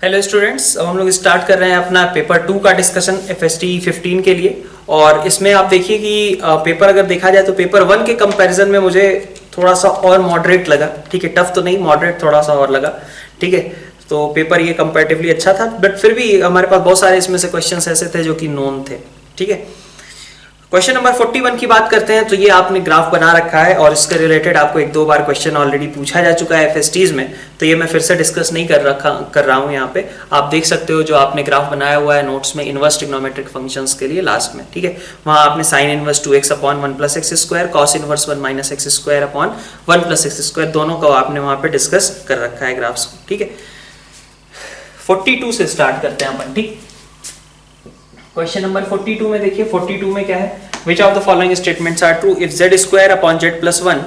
Hello students, अब हम लोग स्टार्ट कर रहे हैं अपना पेपर 2 का डिस्कशन FST 15 के लिए। और इसमें आप देखिए कि पेपर अगर देखा जाए तो पेपर 1 के कंपैरिजन में मुझे थोड़ा सा और मॉडरेट लगा। ठीक है, टफ तो नहीं, मॉडरेट थोड़ा सा और लगा। ठीक है, तो पेपर ये कंपैरेटिवली अच्छा था, बट फिर भी हमारे पास बहुत सारे इसमें से क्वेश्चंस ऐसे थे जो कि नोन थे। ठीक है, क्वेश्चन नंबर 41 की बात करते हैं। तो ये आपने ग्राफ बना रखा है और इसके रिलेटेड आपको एक दो बार क्वेश्चन ऑलरेडी पूछा जा चुका है FSTs में, तो ये मैं फिर से डिस्कस नहीं कर रहा हूँ यहाँ पे। आप देख सकते हो जो आपने ग्राफ बनाया हुआ है नोट्स में इनवर्स ट्रिग्नोमेट्रिक फंक्शंस के लिए लास्ट में। ठीक है, वहाँ आपने sine inverse 2x upon 1 plus x square, cos inverse 1 minus x square upon 1 plus x square, दोनों को आपने वहाँ पे डिस्कस कर रखा है ग्राफ्स को। ठीक है, 42 से स्टार्ट करते हैं अपन। ठीक, क्वेश्चन नंबर 42 में देखिए, 42 में क्या है, which of the following statements are true if z square upon z plus 1,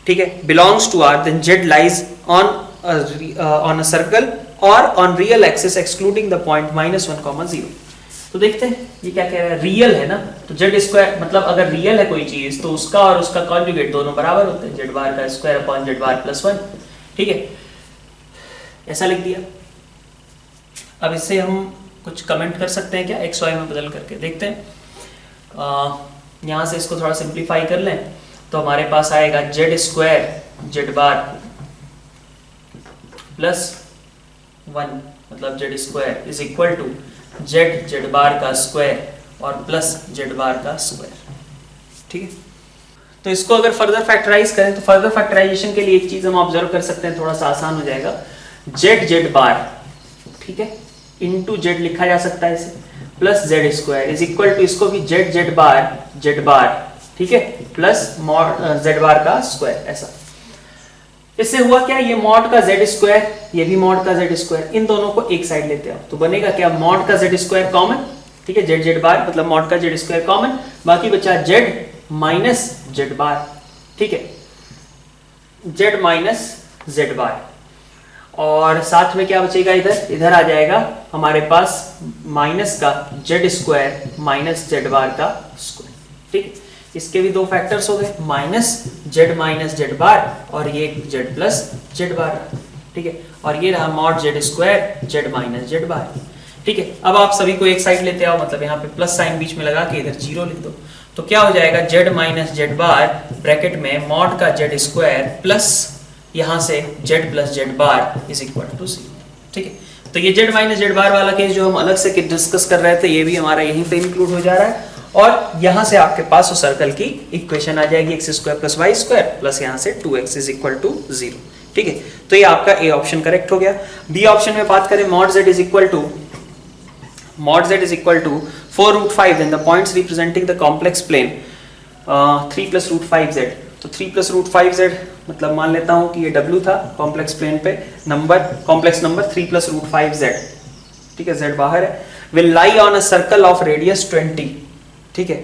ठीक है, belongs to R, then z lies on a circle or on real axis excluding the point -1, 0। तो देखते हैं ये क्या कह रहा है, रियल है ना, तो z स्क्वायर मतलब अगर रियल है कोई चीज तो उसका और उसका कॉन्जुगेट दोनों बराबर होते हैं, z बार का स्क्वायर अपॉन z बार प्लस 1। ठीक है, ऐसा लिख दिया। अब इससे हम कुछ कमेंट कर सकते हैं क्या, एक्स वाई में बदल करके देखते हैं। यहाँ से इसको थोड़ा सिंप्लीफाई कर लें तो हमारे पास आएगा z square z bar plus 1 मतलब z square is equal to z z bar का स्क्वायर और प्लस जेड बार का स्क्वायर। ठीक है, तो इसको अगर फर्दर फैक्टराइज करें तो फर्दर फैक्टराइजेशन के लिए एक चीज हम ऑब्जर्व कर सकते हैं, थोड़ा सा आसान हो जाएगा। जेड जेड बार, ठीक है, इंटू जेड लिखा जा सकता है इसे, plus z square is equal to इसको भी जेड जेड बार, ठीक है, प्लस मॉड जेड बार का स्क्वायर। ऐसा इससे हुआ क्या, ये मॉड का जेड स्क्वायर, ये भी मॉड का जेड स्क्वायर, इन दोनों को एक साइड लेते हो तो बनेगा क्या, मॉड का जेड स्क्वायर कॉमन। ठीक है, जेड जेड बार मतलब मॉड का जेड स्क्वायर कॉमन, बाकी बचा जेड माइनस जेड बार। ठीक है, जेड माइनस जेड बार, और साथ में क्या बचेगा, इधर आ जाएगा हमारे पास माइनस का z square minus z bar का स्क्वायर। ठीक है, इसके भी दो फैक्टर्स हो गए, माइनस जेड बार और ये जेड प्लस जेड बार। ठीक है, और ये रहा mod z square z minus z bar. ठीक है, अब आप सभी को एक साइड लेते आओ, मतलब यहाँ पे प्लस साइन बीच में लगा के इधर जीरो लिख दो, तो क्या हो जाएगा, z minus z bar bracket में मॉड का जेड स्क्वायर प्लस यहाँ से z plus z bar is equal to 0। ठीक है, तो ये z माइनस जेड बार वाला केस जो हम अलग से डिस्कस कर रहे थे ये भी हमारा यहीं पे इंक्लूड हो जा रहा है, और यहाँ से आपके पास उस सर्कल की इक्वेशन आ जाएगी x square plus y square plus यहाँ से 2x इज इक्वल टू 0। ठीक है, तो ये आपका ए ऑप्शन करेक्ट हो गया। बी ऑप्शन में बात करें, mod z is equal to 4√5 then the points representing the complex plane 3 plus root 5z। तो 3 प्लस रूट 5z मतलब मान लेता हूं कि ये w था कॉम्प्लेक्स प्लेन पे, number complex number 3 plus root 5z। ठीक है, z बाहर है, will lie on a circle of radius 20। ठीक है,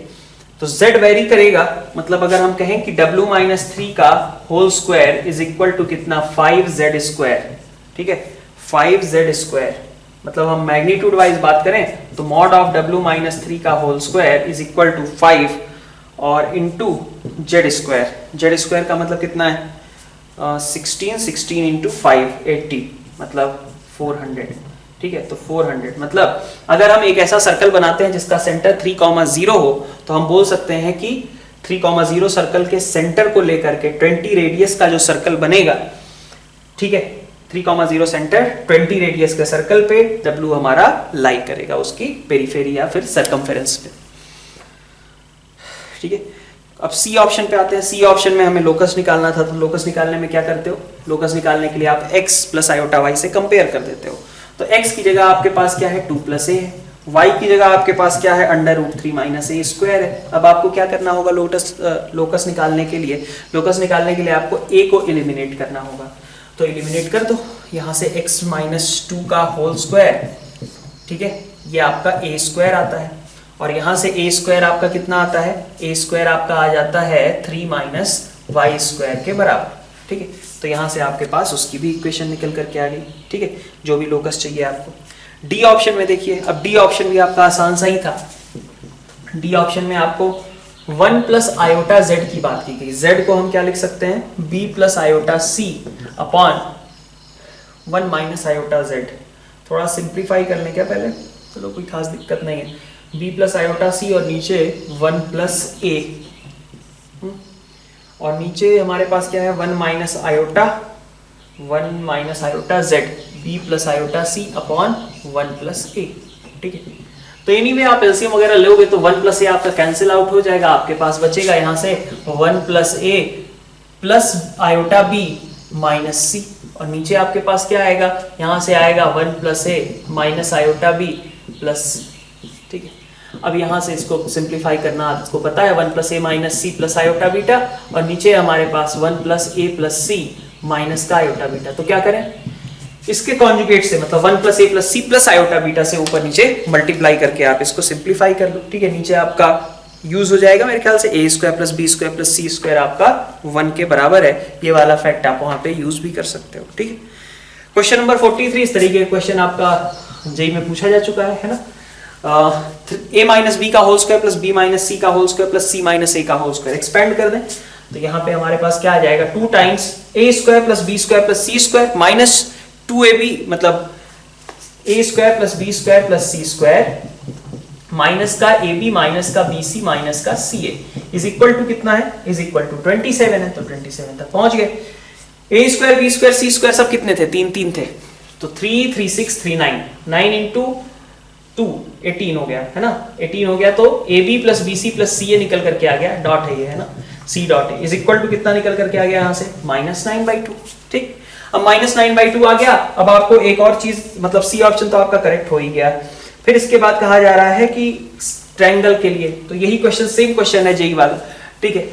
तो z वेरी करेगा, मतलब अगर हम कहें कि w माइनस 3 का whole square is equal to कितना, 5z स्क्वायर। ठीक है, 5z स्क्वायर मतलब हम मैग्नीट्यूड वाइज बात करें तो मॉड ऑफ w माइनस 3 का whole square is equal to 5 और इंटू जेड स्क्वायर का मतलब कितना है, 16 इंटू 5 80 मतलब 400। ठीक है, तो 400 मतलब अगर हम एक ऐसा सर्कल बनाते हैं जिसका सेंटर 3,0 हो तो हम बोल सकते हैं कि 3,0 सर्कल के सेंटर को लेकर के 20 रेडियस का जो सर्कल बनेगा, ठीक है, 3,0 सेंटर 20 रेडियस के सर्कल पे W हमारा लाई करेगा उसकी पेरिफेरी या फिर सर्कमफेरेंस पे। ठीक है, अब सी ऑप्शन पे आते हैं। सी ऑप्शन में हमें लोकस निकालना था, तो लोकस निकालने में क्या करते हो, लोकस निकालने के लिए आप x प्लस आयोटा y से कंपेयर कर देते हो। तो x की जगह आपके पास क्या है, 2 प्लस a है, y की जगह आपके पास क्या है, √3 माइनस a स्क्वायर है। अब आपको क्या करना होगा, लोकस निकालने के लिए आपको a को एलिमिनेट करना होगा, तो एलिमिनेट कर दो, यहाँ से x माइनस 2 का होल स्क्वायर, ठीक है, ये आपका a स्क्वायर आता है, और यहां से a स्क्वायर आपका कितना आता है, a स्क्वायर आपका आ जाता है 3 माइनस वाई स्क्वायर के बराबर। ठीक है, तो यहां से आपके पास उसकी भी इक्वेशन निकल करके आ गई। ठीक है, जो भी लोकस चाहिए आपको। डी ऑप्शन में देखिए, अब डी ऑप्शन भी आपका आसान सा ही था। डी ऑप्शन में आपको 1 प्लस आयोटा z की बात की गई, z को हम क्या लिख सकते हैं, b plus iota c upon 1 minus iota z। थोड़ा सिंप्लीफाई कर लें क्या पहले, चलो कोई खास दिक्कत नहीं है। b प्लस आयोटा सी और नीचे 1 प्लस ए, और नीचे हमारे पास क्या है 1 minus iota z, b plus iota c upon 1 plus a. ठीक है, तो एनीवे आप एलसीएम वगैरह लोगे तो 1 प्लस ए आपका कैंसिल आउट हो जाएगा, आपके पास बचेगा यहाँ से 1 plus a plus iota B minus सी, और नीचे आपके पास क्या आएगा, यहाँ से आएगा 1 plus a minus iota B plus सी। ठीक है, अब यहाँ से इसको सिंप्लीफाई करना आपको पता है, 1 plus a minus c plus iota beta, और नीचे हमारे पास 1 plus a plus c minus का आयोटा बीटा। तो क्या करें, इसके कॉन्जुगेट से मतलब 1 plus a plus c plus iota beta से ऊपर नीचे मल्टीप्लाई करके आप इसको सिंप्लीफाई कर लो। ठीक है, नीचे आपका यूज हो जाएगा मेरे ख्याल से a square plus b square plus c square आपका 1 के बराबर है, ये वाला फैक्ट आप वहां पे यूज भी कर सकते हो। ठीक है, क्वेश्चन नंबर 43 इस तरीके का क्वेश्चन आपका जेई में पूछा जा चुका है ना। a माइनस बी का whole square plus b minus c का whole square plus c minus a का होल स्क्वायर एक्सपेंड कर दें, तो यहाँ पे हमारे पास क्या आ जाएगा 2 times a square plus b square plus c square minus 2ab, मतलब a square plus b square plus c square minus का ab माइनस का bc माइनस का ca इज इक्वल टू कितना है, इज इक्वल टू 27 है, तो 27 तक पहुंच गए। ए स्क्वायर बी स्क्वायर सी स्क्वायर सब कितने थे, 3 थे, तो 3 3 6 3 9 9 इंटू 2 18 हो गया है ना, 18 हो गया, तो ab plus bc plus ca निकल करके आ गया, डॉट है ये है ना, c डॉट है, इज इक्वल टू कितना निकल करके आ गया यहाँ से -9/2। ठीक, अब -9/2 आ गया। अब आपको एक और चीज, मतलब सी ऑप्शन तो आपका करेक्ट हो ही गया। फिर इसके बाद कहा जा रहा है कि ट्रायंगल के लिए, तो यही क्वेश्चन सेम क्वेश्चन है जेई वाला। ठीक है,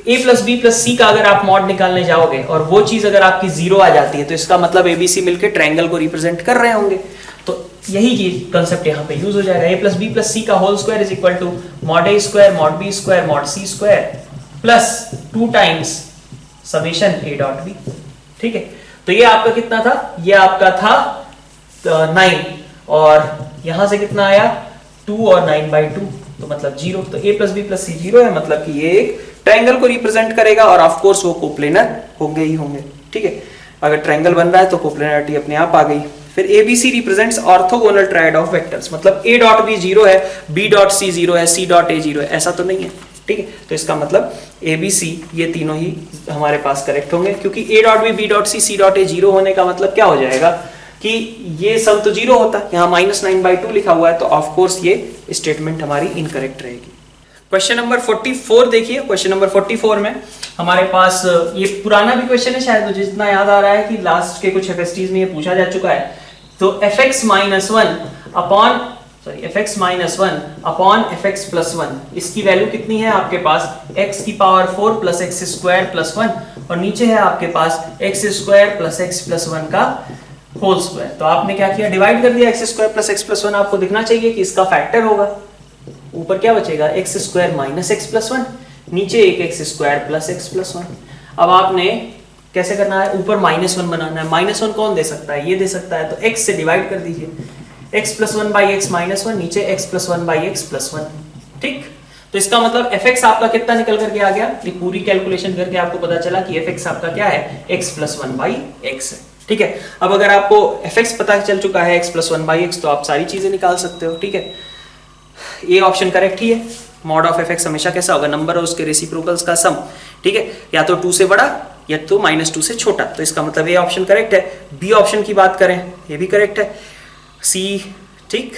a plus b plus c का अगर आप मॉड निकालने जाओगे और वो चीज अगर आपकी 0 आ जाती है, तो इसका मतलब एबीसी मिलकर ट्रायंगल को रिप्रेजेंट कर रहे होंगे। तो यही चीज कंसेप्ट यहाँ पे यूज हो जाएगा, a plus b plus c का whole square is equal to mod a square mod b square mod c square plus 2 times summation a dot b. ठीक है, तो ये आपका कितना था, ये आपका था 9, और यहां से कितना आया 2 और 9/2, तो मतलब 0, तो a प्लस बी प्लस सी 0 है, मतलब कि ये एक ट्रायंगल को रिप्रेजेंट करेगा, और ऑफ कोर्स वो कोप्लेनर होंगे ही होंगे। ठीक है, अगर ट्रायंगल बन रहा है तो कोप्लेनरिटी अपने आप आ गई। फिर ABC represents orthogonal triad of vectors, मतलब a डॉट बी 0 है, b डॉट सी 0 है, c डॉट a 0 है, ऐसा तो नहीं है। ठीक है, तो इसका मतलब ABC ये तीनों ही हमारे पास करेक्ट होंगे, क्योंकि a dot b b dot c c dot a 0 होने का मतलब क्या हो जाएगा कि ये सब तो 0 होता है, यहाँ -9/2 लिखा हुआ है, तो ऑफ कोर्स ये स्टेटमेंट हमारी इनकरेक्ट रहेगी। क्वेश्चन नंबर 44 देखिए, क्वेश्चन नंबर 44 में हमारे पास ये पुराना भी क्वेश्चन है शायद, मुझे जितना याद आ रहा है कि लास्ट के कुछ FSTs में ये पूछा जा चुका है। तो fx minus 1 upon fx plus 1, इसकी वैल्यू कितनी है आपके पास, x की power 4 plus x square plus 1, और नीचे है आपके पास x square plus x plus 1 का होल स्क्वायर। तो आपने क्या किया, डिवाइड कर दिया, x square plus x plus 1 आपको दिखना चाहिए कि इसका फैक्टर होगा। ऊपर क्या बचेगा, x square minus x plus 1, नीचे एक x square plus x plus 1। अब आपने कैसे करना है, ऊपर -1 बनाना है, -1 कौन दे सकता है, ये दे सकता है, तो x से डिवाइड कर दीजिए, x plus 1 by x minus 1, नीचे x plus 1 by x plus 1। ठीक, तो इसका मतलब fx आपका कितना निकल करके आ गया, ये पूरी कैलकुलेशन करके आपको पता चला कि fx आपका क्या है, x प्लस 1 बाई एक्स है। ठीक है, अब अगर आपको fx पता चल चुका है x प्लस 1 बाई एक्स, तो आप सारी चीजें निकाल सकते हो। ठीक है, ये ऑप्शन करेक्ट ही है। मॉड ऑफ fx हमेशा कैसा होगा, नंबर और उसके रेसिप्रोकल्स का सम। ठीक है, या तो 2 से बड़ा या तो -2 से छोटा, तो इसका मतलब ये ऑप्शन करेक्ट है। बी ऑप्शन की बात करें, ये भी करेक्ट है। सी ठीक,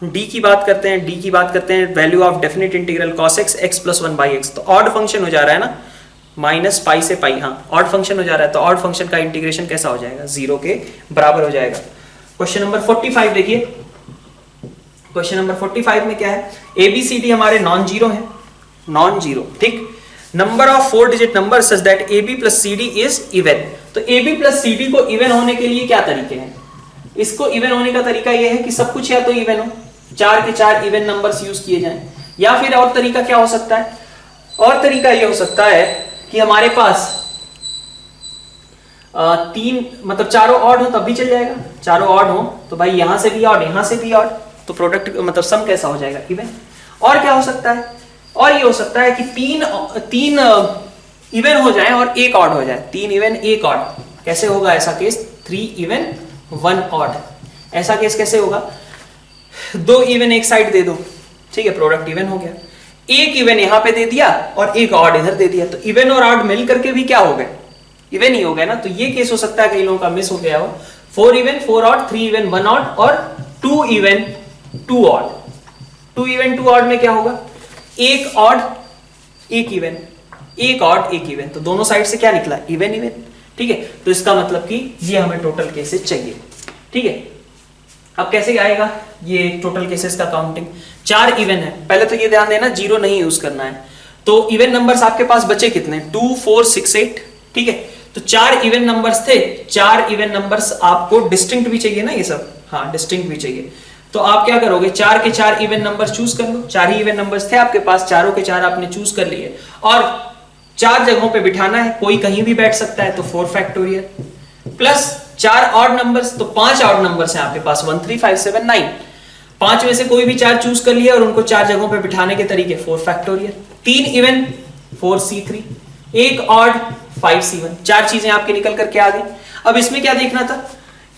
डी की बात करते हैं, डी की बात करते हैं, value of definite integral cos x x plus 1 by x, तो ऑड फंक्शन हो जा रहा है ना, माइनस पाई से पाई, हाँ ऑड फंक्शन हो जा रहा है, तो ऑड फंक्शन का इंटीग्रेशन कैसा हो जाएगा, 0 के बराबर हो जाएगा। क्वेश्चन नंबर 45 देखिए, क्वेश्चन नंबर 45 में क्या है, ABCD हमारे नॉन जीरो है, नॉन जीरो। ठीक, number of 4 digit number such that AB plus CD is even. तो AB प्लस CD को इवन होने के लिए क्या तरीके हैं, इसको इवन होने का तरीका यह है कि सब कुछ या तो इवन हो, 4 के 4 इवन नंबर्स यूज किए जाएं, या फिर और तरीका क्या हो सकता है, और तरीका यह हो सकता है कि हमारे पास 3 मतलब चारों ऑड हो तब भी चल जाएगा, चारों ऑड हो तो भाई यहां से भी ऑड यहां से भी ऑड, तो प्रोडक्ट मतलब सम कैसा हो जाएगा, इवन। और क्या हो सकता है, और ये हो सकता है कि तीन इवन हो जाए और एक ऑड हो जाए, 3 इवन 1 ऑड। कैसे होगा ऐसा केस, 3 इवन 1 ऑड। ऐसा केस कैसे होगा, 2 इवन एक साइड दे दो, ठीक है, प्रोडक्ट इवन हो गया। एक इवन यहां पे दे दिया और एक ऑड इधर दे दिया, तो इवन और ऑड मिल करके भी क्या हो गए, इवन ही हो गया ना। तो ये केस हो सकता है कई लोगों का मिस हो गया हो, 4 इवन 4 ऑड, 3 इवन 1 ऑड और 2 इवन 2 ऑड। 2 इवन 2 ऑड में क्या होगा, एक ऑड एक इवन, एक ऑड एक इवन, तो दोनों साइड से क्या निकला, इवन इवन, ठीक है। तो इसका मतलब कि ये हमें टोटल केसेस चाहिए, ठीक है। अब कैसे आएगा ये टोटल केसेस का काउंटिंग, 4 इवन है, पहले तो ये ध्यान देना 0 नहीं यूज करना है। तो इवन नंबर्स आपके पास बचे कितने, 2 4 6 8, ठीक है। तो 4 इवन नंबर्स थे, 4 इवन नंबर्स आपको डिस्टिंक्ट भी चाहिए ना ये सब, हाँ डिस्टिंक्ट भी चाहिए। तो आप क्या करोगे, 4 के 4 इवन नंबर चूज कर लो, 4 ही इवन नंबर्स थे आपके पास, चारों के 4 आपने चूज कर लिए और 4 जगहों पे बिठाना है, कोई कहीं भी बैठ सकता है, तो 4 फैक्टोरियल प्लस 4 ऑड नंबर्स, तो 5 ऑड नंबर्स हैं आपके पास 1 3 5 7 9, 5 में से कोई भी 4 चूज कर लिया और उनको 4 जगहों पे बिठाने के तरीके 4 फैक्टोरियल, 3 इवन 4c3, एक ऑड 5c1, 4 चीजें आपकी निकल करके आ गई। अब इसमें क्या देखना था,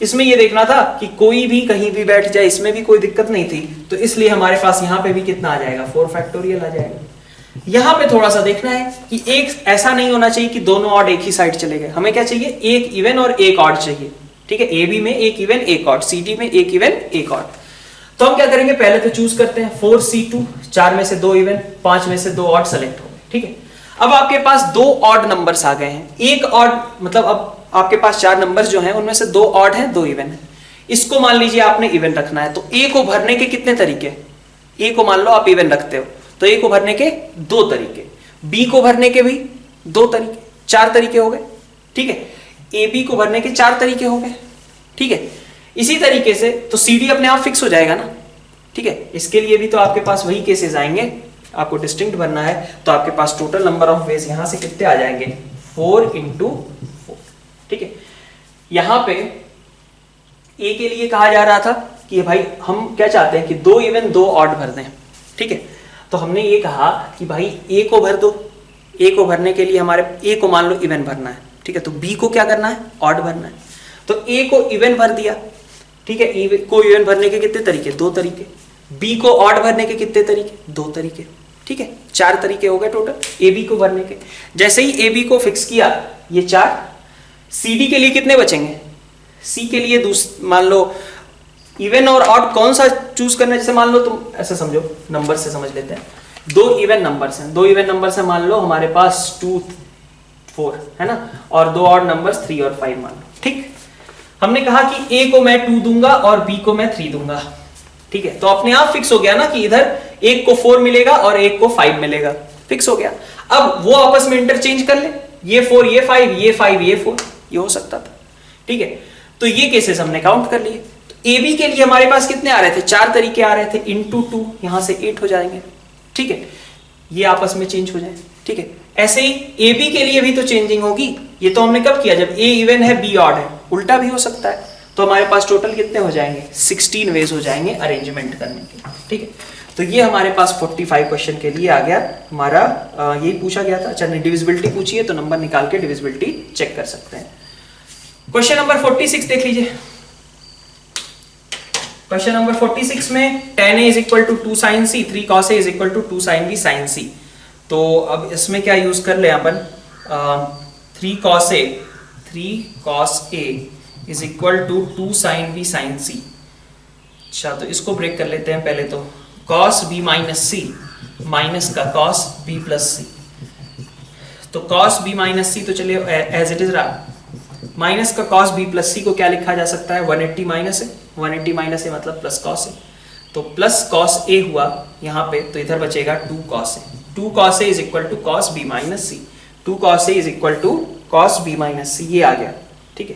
इसमें ये देखना था कि कोई भी कहीं भी बैठ जाए, इसमें भी कोई दिक्कत नहीं थी, तो इसलिए हमारे पास यहां पे भी कितना आ जाएगा, 4 फैक्टोरियल आ जाएगा। यहां पे थोड़ा सा देखना है कि एक ऐसा नहीं होना चाहिए कि दोनों ऑड एक ही साइड चले गए, हमें क्या चाहिए, एक इवन और एक ऑड चाहिए, ठीक है। ए बी में एक इवन एक ऑड, सी डी में एक इवन एक ऑड। तो हम क्या करेंगे, पहले तो चूज करते हैं 4c2, 4 में से 2 इवन, 5 में से 2 ऑड सेलेक्ट हो गए, ठीक है। अब आपके पास 2 ऑड नंबर्स आ गए हैं, एक ऑड मतलब अब आपके पास 4 नंबर्स जो हैं उनमें से 2 ऑड हैं 2 इवन है, इसको मान लीजिए आपने इवन रखना है। तो ए को भरने के कितने तरीके, ए को मान लो आप इवन रखते हो, तो ए को भरने के 2 तरीके, बी को भरने के भी 2 तरीके, 4 तरीके हो गए, ठीक है। ए बी को भरने के 4 तरीके हो गए, ठीक है। इसी तरीके से तो सी डी अपने आप फिक्स हो जाएगा ना, ठीक है। इसके लिए भी तो आपके पास वही केसेस आएंगे, आपको डिस्टिंक्ट बनना है, तो आपके पास टोटल नंबर ऑफ वेज यहां से कितने आ जाएंगे, 4 × 4, ठीक है। यहां पे ए के लिए कहा जा रहा था कि भाई हम क्या चाहते हैं कि 2 इवन 2 ऑड भर दें, ठीक है। तो हमने ये कहा कि भाई ए को भर दो, ए को भरने के लिए हमारे ए को मान लो इवन भरना है, ठीक है। तो बी को क्या करना है, ऑड भरना है, तो ए को इवन भर दिया, ठीक है। ए को इवन भरने के कितने तरीके, 2 तरीके, बी को ऑड भरने के कितने तरीके, 2 तरीके, ठीक है। 4 तरीके हो गए टोटल ए बी को भरने के। जैसे ही ए बी को फिक्स किया ये 4, सी डी के लिए कितने बचेंगे, सी के लिए मान लो इवन और ऑड कौन सा चूज करना है, जैसे मान लो तुम ऐसे समझो, नंबर से समझ लेते हैं, 2 इवन नंबर्स हैं, 2 इवन नंबर्स हैं, मान लो हमारे पास 2 4 है ना, और 2 ऑड नंबर्स 3 और 5 मान लो, ठीक। हमने कहा कि ए को मैं 2 दूंगा और बी को मैं 3 दूंगा, ठीक है। तो अपने आप फिक्स हो गया ना कि इधर एक को 4 मिलेगा और एक को 5 मिलेगा, फिक्स हो गया। अब वो आपस में इंटरचेंज कर ले, ये 4 ये 5, ये 5 ये 4, ये हो सकता था, ठीक है। तो ये केसेस हमने काउंट कर लिए। तो ए बी के लिए हमारे पास कितने आ रहे थे, 4 तरीके आ रहे थे, इंटू 2 यहां से 8 हो जाएंगे, ठीक है। ये आपस में चेंज हो जाए, ठीक है। ऐसे ही ए बी के लिए भी तो चेंजिंग होगी, ये तो हमने कब किया, जब ए इवन है बी ऑड है, उल्टा भी हो सकता है। तो हमारे पास टोटल कितने हो जाएंगे, 16 वेज हो जाएंगे अरेंजमेंट करने के, ठीक है। तो ये हमारे पास 45 क्वेश्चन के लिए आ गया हमारा, यही पूछा गया था। अच्छा डिविजिबिलिटी पूछिए तो नंबर निकाल के डिविजिबिलिटी चेक कर सकते हैं। क्वेश्चन नंबर 46 देख लीजिए। क्वेश्चन नंबर 46 में tan a = 2 sin c, 3 cos a = 2 sin b sin c। तो अब इसमें क्या यूज कर ले अपन, 3 cos a = 2 sin b sin c। अच्छा तो इसको ब्रेक कर लेते हैं पहले तो, cos b - c माइनस का cos b + c, तो cos b - c तो चलिए एज इट इज रहा, माइनस का cos b + c को क्या लिखा जा सकता है, 180 - a, 180 - a मतलब प्लस cos a, तो प्लस cos a हुआ यहाँ पे, तो इधर बचेगा 2 cos a। 2 cos a = cos b - c, 2 cos a = cos b - c, ये आ गया, ठीक है।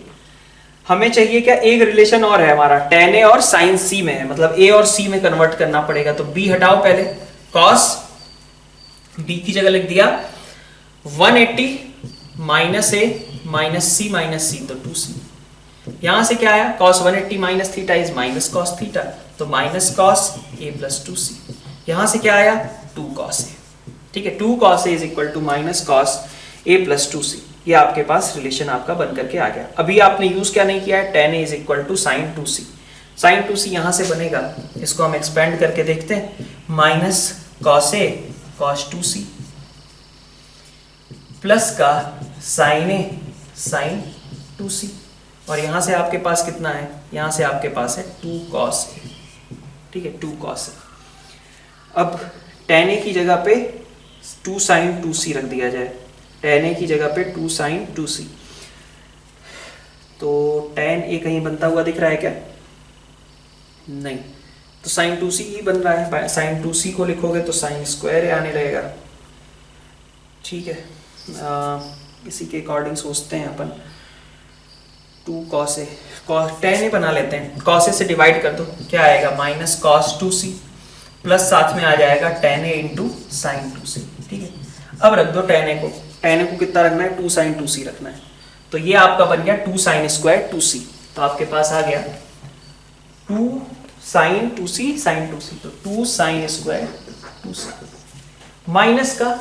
हमें चाहिए क्या, एक रिलेशन और है हमारा, tan a और sin c में है, मतलब a और c में कन्वर्ट करना पड़ेगा। तो b हटाओ पहले, cos b की जगह लिख दिया 180 - a - c - c, तो 2c। यहां से क्या आया, cos 180 - theta is minus cos theta, तो माइनस cos a + 2c। यहां से क्या आया, 2 cos a, ठीक है। 2 cos a = -cos a + 2c। ये आपके पास रिलेशन आपका बन करके आ गया। अभी आपने यूज क्या नहीं किया है, tan a is equal to sine 2c। Sine 2c यहां से बनेगा, इसको हम एक्सपेंड करके देखते हैं, minus cos a cos 2c plus का साइन a साइन 2c, और यहां से आपके पास कितना है, यहां से आपके पास है 2 cos a, ठीक है 2 cos a। अब tan a की जगह पे 2 sin 2c रख दिया जाए, tan a की जगह पे 2 sin 2c, तो tan a कहीं बनता हुआ दिख रहा है क्या, नहीं, तो sin 2c ही बन रहा है, sin 2c को लिखोगे तो sin स्क्वायर आने रहेगा, ठीक है। इसी के अकॉर्डिंग सोचते हैं अपन, 2 cos a, tan a बना लेते हैं, cos a से डिवाइड कर दो, क्या आएगा माइनस cos 2c प्लस साथ में आ जाएगा tan a into sine 2c, ठीक है। अब रख दो tan a को कितना रखना है, 2 sin 2c रखना है, तो ये आपका बन गया 2 sin स्क्वायर 2c, तो आपके पास आ गया 2 sin 2c sin 2c, तो 2 sin स्क्वायर 2c माइनस का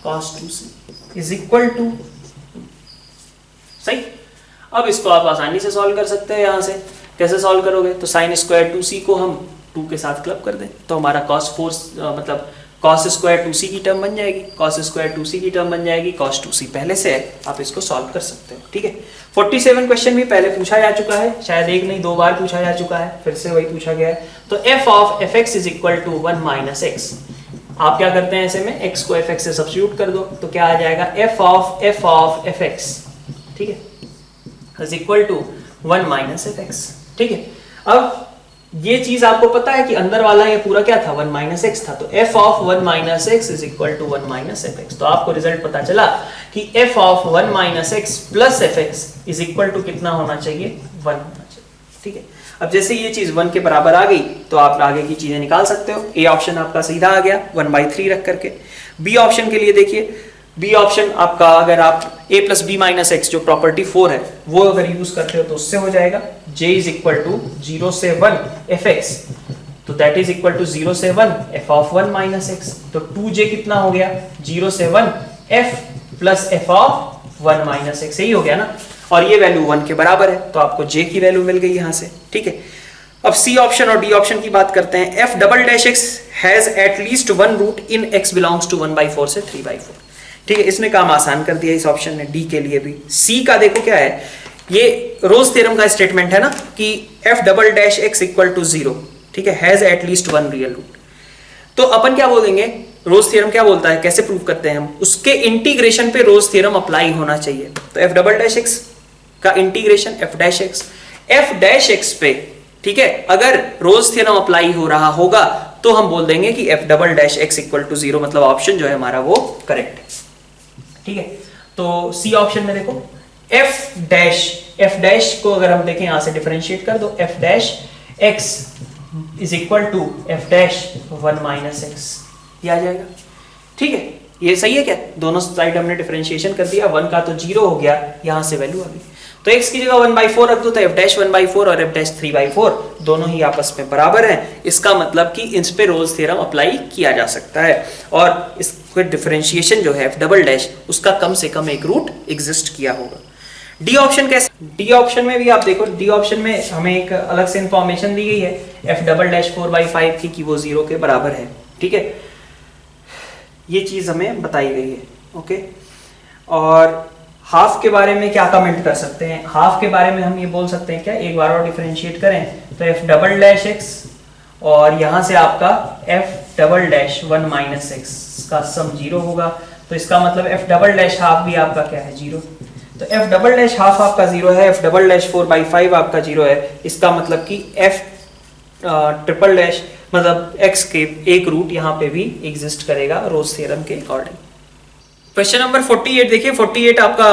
cos 2c is equal to, सही। अब इसको आप आसानी से सॉल्व कर सकते हैं, यहां से कैसे सॉल्व करोगे, तो साइन स्क्वायर 2c को हम 2 के साथ क्लब कर दें, तो हमारा cos 4 मतलब cos स्क्वायर 2c की टर्म बन जाएगी, cos स्क्वायर 2c की टर्म बन जाएगी, cos 2c पहले से है, आप इसको सॉल्व कर सकते हो, ठीक है। 47 क्वेश्चन भी पहले पूछा जा चुका है, शायद एक नहीं 2 बार पूछा जा चुका है, फिर से वही पूछा गया है। तो f of fx is equal to 1 minus x, आप क्या करते हैं ऐसे में, x को fx से सब्स्टिट्यूट कर दो, तो क्या आ जाएगा f ऑफ fx, ठीक है, is equal to 1 minus fx, ठीक है। अब ये चीज आपको पता है कि अंदर वाला ये पूरा क्या था, 1 माइनस एक्स था, तो f of 1 minus x is equal to 1 minus f x, तो आपको रिजल्ट पता चला कि f of 1 minus x plus f x is equal to कितना होना चाहिए, 1 होना चाहिए, ठीक है। अब जैसे ये चीज 1 के बराबर आ गई, तो आप आगे की चीजें निकाल सकते हो। ए ऑप्शन आपका सीधा आ गया 1/3 रख करके। बी ऑप्शन के लिए देखिए, बी ऑप्शन आपका अगर आप a plus b minus x जो प्रॉपर्टी 4 है वो अगर यूज करते हो तो उससे हो जाएगा, j इज इक्वल टू 0 से 1 एफ एक्स, तो दैट इज इक्वल टू 0 से 1 f ऑफ 1 माइनस एक्स, तो 2j कितना हो गया, 0 से 1 f plus f of 1 minus x, यही हो गया ना, और ये वैल्यू 1 के बराबर है, तो आपको j की वैल्यू मिल गई यहां से, ठीक है। अब सी ऑप्शन और डी ऑप्शन की बात करते हैं। f double dash x has at least 1 root in x belongs to 1/4 से 3/4, ठीक है। इसने काम आसान कर दिया इस ऑप्शन ने, डी के लिए भी। सी का देखो क्या है, ये रोज थ्योरम का स्टेटमेंट है ना कि f double dash x equal to 0, ठीक है, has at least 1 real root, तो अपन क्या बोलेंगे, रोज थ्योरम क्या बोलता है, कैसे प्रूव करते हैं हम, उसके इंटीग्रेशन पे रोज थ्योरम अप्लाई होना चाहिए, तो f डबल डैश x का इंटीग्रेशन f डैश x पे, ठीक है, अगर रोज थ्योरम अप्लाई हो रहा होगा तो हम बोल देंगे कि f double dash x equal to 0, मतलब ऑप्शन जो है हमारा वो करेक्ट है, ठीक है। तो सी ऑप्शन में देखो f डैश को अगर हम देखें यहां से डिफरेंशिएट कर दो, f dash x is equal to f dash 1 minus x, ये आ जाएगा, ठीक है। ये सही है क्या, दोनों साइड हमने डिफरेंशिएशन कर दिया, 1 का तो 0 हो गया, यहां से वैल्यू आ गई, तो x की जगह 1/4 रख दो, तो f डैश 1/4 और f डैश 3/4 दोनों ही आपस में बराबर हैं, इसका मतलब कि इस पे रोल्स थ्योरम अप्लाई किया जा सकता है, और इसका डिफरेंशिएशन जो है f डबल डैश उसका कम से कम एक रूट एग्जिस्ट किया होगा। डी ऑप्शन कैसे, डी ऑप्शन में भी आप देखो, डी ऑप्शन में हमें एक अलग से इंफॉर्मेशन दी गई है f डबल डैश 4/5 की कि वो 0 के बराबर है, ठीक है, ये चीज हमें बताई गई है, ओके। और हाफ के बारे में क्या कमेंट कर सकते हैं, हाफ के बारे में हम ये बोल सकते हैं क्या, एक बार और डिफरेंशिएट करें तो f डबल डैश x और यहां से आपका f double dash 1 minus x का सम 0 होगा, तो इसका मतलब f डबल डैश हाफ भी आपका क्या है 0, तो f डबल डैश हाफ आपका 0 है, f डबल डैश 4/5 आपका 0 है, इसका मतलब कि f ट्रिपल डैश मतलब x के एक रूट यहाँ पे भी एग्जिस्ट करेगा रोज थ्योरम के अकॉर्डिंग। क्वेश्चन नंबर 48 देखिए, 48 आपका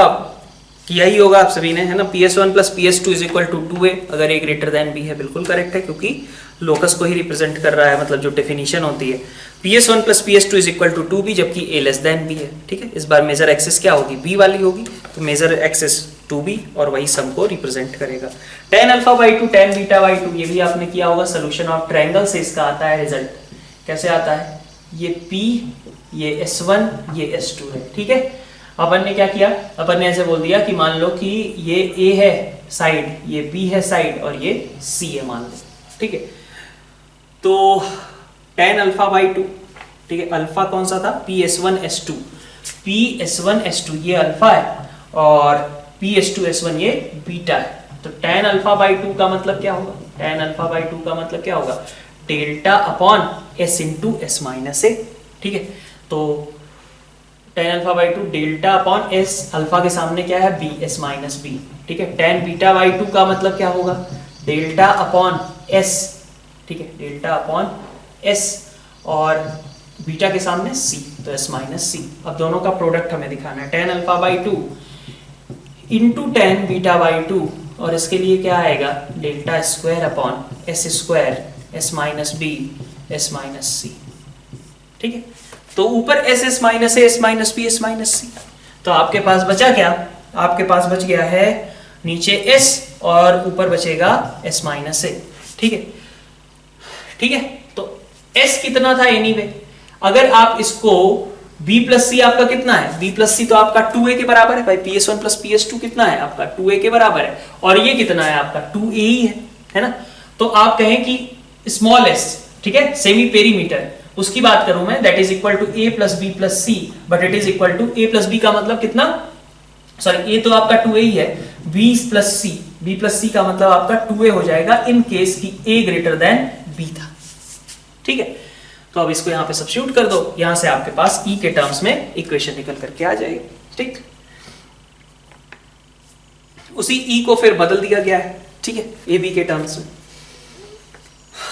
किया ही होगा आप सभी ने, है ना, PS1 plus PS2 is equal to 2a, अगर a ग्रेटर देन b है, बिल्कुल करेक्ट है, क्योंकि लोकस को ही रिप्रेजेंट कर रहा है, मतलब जो डेफिनेशन होती है। PS1 plus PS2 is equal to 2b, जबकि a लेस देन b है, ठीक है। इस बार मेजर एक्सिस क्या होगी, b वाली होगी, तो मेजर एक्सिस 2b और वही सम को रिप्रेजेंट करेगा। tan α/2 tan β/2 ये भी आपने किया होगा, सोल्यूशन ऑफ ट्रायंगल से इसका आता है रिजल्ट, कैसे आता है, ये p ये S1 ये S2 है, ठीक है। अपन ने क्या किया, अपन ने ऐसे बोल दिया कि मान लो कि ये A है साइड, ये B है साइड और ये C है मान लो, ठीक है। तो tan अल्फा बाई 2, ठीक है, अल्फा कौन सा था, PS1S2, PS1S2 ये अल्फा है और PS2S1 ये बीटा है। तो tan अल्फा बाई 2 का मतलब क्या होगा, tan अल्फा बाई 2 का मतलब क्या होगा, delta upon S into S minus A, ठीक है। तो tan alpha by 2 delta upon S, alpha के सामने क्या है B, S माइनस B, ठीक है। tan बीटा बाई 2 का मतलब क्या होगा, डेल्टा अपॉन S, ठीक है, डेल्टा अपॉन S और बीटा के सामने C, तो S माइनस C। अब दोनों का प्रोडक्ट हमें दिखाना है, tan alpha by 2 into tan beta by 2 और इसके लिए क्या आएगा, delta square upon S square S minus B S minus C, ठीक है। तो ऊपर S minus A S minus B S minus C, तो आपके पास बचा क्या, आपके पास बच गया है नीचे S और ऊपर बचेगा S माइनस A, ठीक है, ठीक है। तो S कितना था एनीवे, अगर आप इसको B प्लस C आपका कितना है, B प्लस C तो आपका 2A के बराबर है भाई, PS1 प्लस PS2 कितना है आपका 2A के बराबर है और ये कितना है आपका 2A ही है ना। तो आप कहें कि स्मॉल s, ठीक है, सेमी पेरीमीटर, उसकी बात करूं मैं, that is equal to A plus B plus C, but it is equal to A plus B का मतलब कितना, सॉरी A तो आपका 2A ही है, B प्लस C का मतलब आपका 2A हो जाएगा इन केस की A ग्रेटर देन B था, ठीक है। तो अब इसको यहां पे सब्स्टिट्यूट कर दो, यहां से आपके पास E के टर्म्स में इक्वेशन निकल करके आ जाएगी, ठीक। उसी E को फिर बदल दिया गया है, ठीक है, A B के टर्म्स में।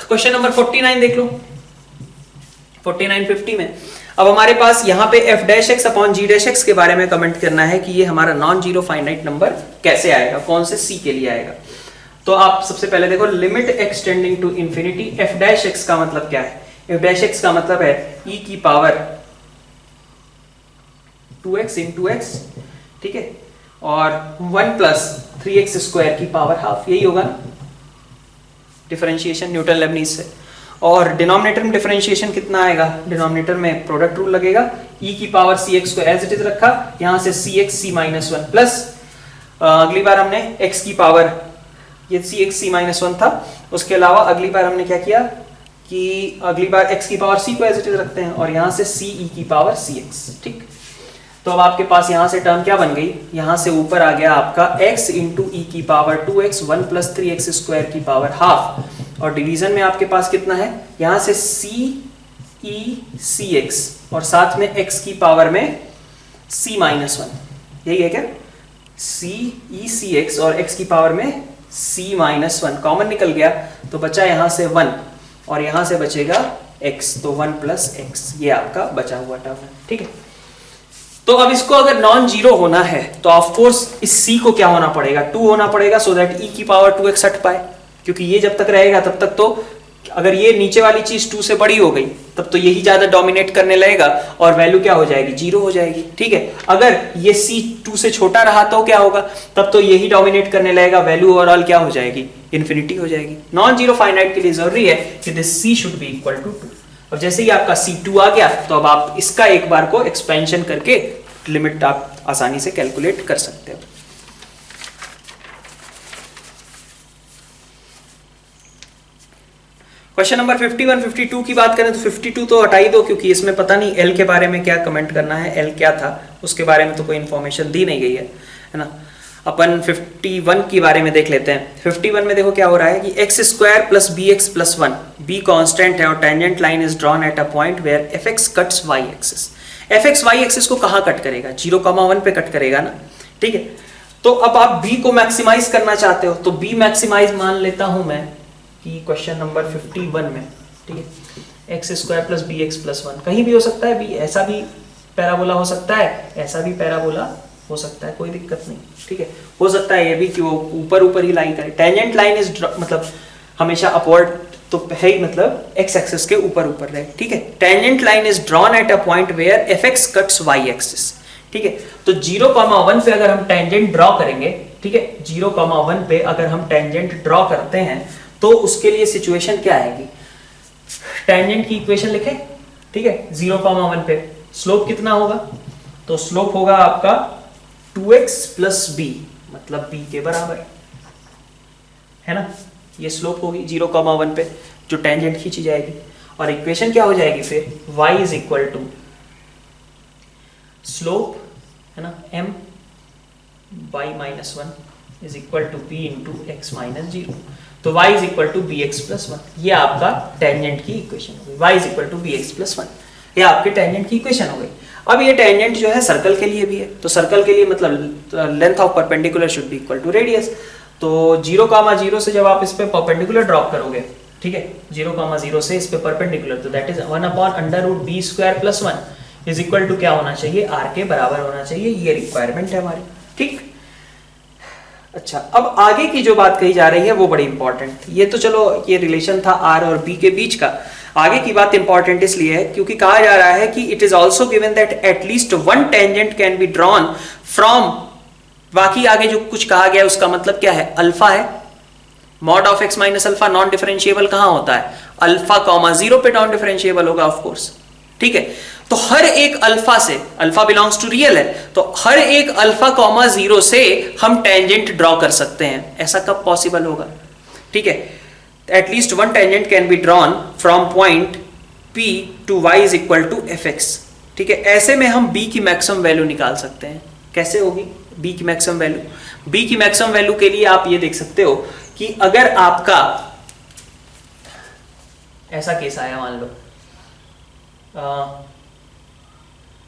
क्वेश्चन नंबर 49 देख लो, 49-50 में अब हमारे पास यहाँ पे f डैश एक्स अपॉन जी डैश एक्स के बारे में कमेंट करना है कि ये हमारा नॉन जीरो फाइनाइट नंबर कैसे आएगा, कौन से c के लिए आएगा। तो आप सबसे पहले देखो, limit extending to infinity, f dash x का मतलब क्या है, f डैश एक्स का मतलब है e की पावर 2x इंटू एक्स, ठीक है, और 1 प्लस 3x स्क्वायर की पावर हाफ, यही होगा ना डिफरेंशिएशन न्यूटन लेबनीज से। और डिनोमिनेटर में डिफरेंशिएशन कितना आएगा, डिनोमिनेटर में प्रोडक्ट रूल लगेगा, e की पावर cx को एज इट इज रखा, यहां से cx c माइनस 1 प्लस अगली बार हमने x की पावर, ये cx c माइनस 1 था, उसके अलावा अगली बार हमने क्या किया कि अगली बार x की पावर c को एज इट इज रखते हैं और यहां से c e की पावर cx, ठीक। तो अब आपके पास यहां से टर्म क्या बन गई, यहां से ऊपर आ गया आपका x इंटू ई की power 2x 1 plus 3x square की पावर हाफ, और डिवीजन में आपके पास कितना है, यहां से c e cx और साथ में x की पावर में c माइनस 1, यही है क्या, c e cx और x की पावर में c माइनस 1 कॉमन निकल गया, तो बचा यहां से 1 और यहां से बचेगा x, तो 1 प्लस x, ये आपका बचा हुआ टर्म है, ठीक है। तो अब इसको अगर नॉन जीरो होना है तो ऑफ कोर्स इस c को क्या होना पड़ेगा, 2 होना पड़ेगा, सो दैट e की पावर 2x हट पाए, क्योंकि ये जब तक रहेगा तब तक तो, अगर ये नीचे वाली चीज 2 से बड़ी हो गई तब तो यही ज्यादा डोमिनेट करने लगेगा और वैल्यू क्या हो जाएगी, 0 हो जाएगी, ठीक है। अगर ये c 2 से छोटा रहा तो क्या होगा, तब तो यही डोमिनेट करने लगेगा, वैल्यू ओवरऑल क्या हो जाएगी, इन्फिनिटी हो जाएगी। नॉन जीरो फाइनाइट के लिए जरूरी है कि this c should be equal to 2, और जैसे ही आपका c 2 आ गया तो अब आप इसका एक बार को एक्सपेंशन करके लिमिट आप आसानी से कैलकुलेट कर सकते हो। क्वेश्चन नंबर 51-52 की बात करें तो 52 तो हटा ही दो, क्योंकि इसमें पता नहीं L के बारे में क्या कमेंट करना है, L क्या था उसके बारे में तो कोई इंफॉर्मेशन दी नहीं गई है ना। अपन 51 के बारे में देख लेते हैं। 51 में देखो क्या हो रहा है कि x square plus b x plus 1, b constant है और tangent line is drawn at a point where fx cuts y axis. fx y axis को कहाँ कट करेगा, 0,1 पे कट करेगा ना, ठीक है। तो अब आप b को मैक्सिमाइज करना चाहते हो तो b मैक्सिमाइज मान लेता हूं मैं कि क्वेश्चन नंबर 51 में, ठीक है, x square plus b x plus 1, कहीं भी हो सकता है, b ऐसा भी पैराबोला हो सकता है, ऐसा भी पैराबोला हो सकता है, कोई दिक्कत नहीं, ठीक है। हो सकता है ये भी कि वो ऊपर ऊपर ही लाई करे, टेंजेंट लाइन इज मतलब हमेशा अपवर्ड तो है ही, मतलब एक्स एक्सिस के ऊपर ऊपर रहे, ठीक है। Tangent line is drawn at a point where fx cuts y axis, ठीक है। तो 0,1 पे अगर हम टेंजेंट ड्रॉ करेंगे, ठीक है, 0,1 पे अगर हम टेंजेंट ड्रॉ करते हैं तो उसके लिए सिचुएशन क्या आएगी, टेंजेंट की इक्वेशन लिखें, ठीक है। 0,1 पे स्लोप कितना होगा, तो स्लोप होगा आपका 2x प्लस b, मतलब b के बराबर है ना। ये स्लोप होगी 0,1 पे जो टेंजेंट खींची जाएगी, और इक्वेशन क्या हो जाएगी फिर, y is equal to slope है ना m y minus 1 is equal to b into x minus 0, तो y is equal to b x plus 1। ये आपका टेंजेंट की इक्वेशन हो गई, y is equal to b x plus 1, ये आपके टेंजेंट की इक्वेशन हो गई। अब ये टेंजेंट जो है सर्कल के लिए भी है, तो सर्कल के लिए मतलब length of perpendicular should be equal to radius. तो 0,0 से जब आप इस पे परपेंडिकुलर ड्रॉप करोगे, ठीक है, 0,0 से इस पे परपेंडिकुलर, तो that is 1/√b² plus 1 is equal to क्या होना चाहिए, r के बराबर होना चाहिए। ये रिक्वायरमेंट है हमारी, ठीक। अच्छा, अब आगे की जो बात कही जा रही है वो बड़ी इंपॉर्टेंट, ये तो चलो ये रिलेशन था r और b के बीच का। आगे की बात इंपॉर्टेंट इसलिए है क्योंकि कहा जा रहा है कि it is also given that at least one tangent can be drawn from, बाकी आगे जो कुछ कहा गया उसका मतलब क्या है, अल्फा है, mod of x minus alpha non differentiable कहां होता है, अल्फा कॉमा 0 पे नॉन डिफरेंशिएबल होगा ऑफ कोर्स, ठीक है। तो हर एक अल्फा से, अल्फा बिलोंग्स टू रियल है, तो हर एक अल्फा कॉमा 0 से हम टेंजेंट ड्रॉ कर सकते हैं। ऐसा कब पॉसिबल होगा, ठीक है, at least one tangent can be drawn from point p to y is equal to fx, ठीक है। ऐसे में हम b की मैक्सिमम वैल्यू निकाल सकते हैं। कैसे होगी b की मैक्सिमम वैल्यू, b की मैक्सिमम वैल्यू के लिए आप ये देख सकते हो कि अगर आपका ऐसा केस आया, मान लो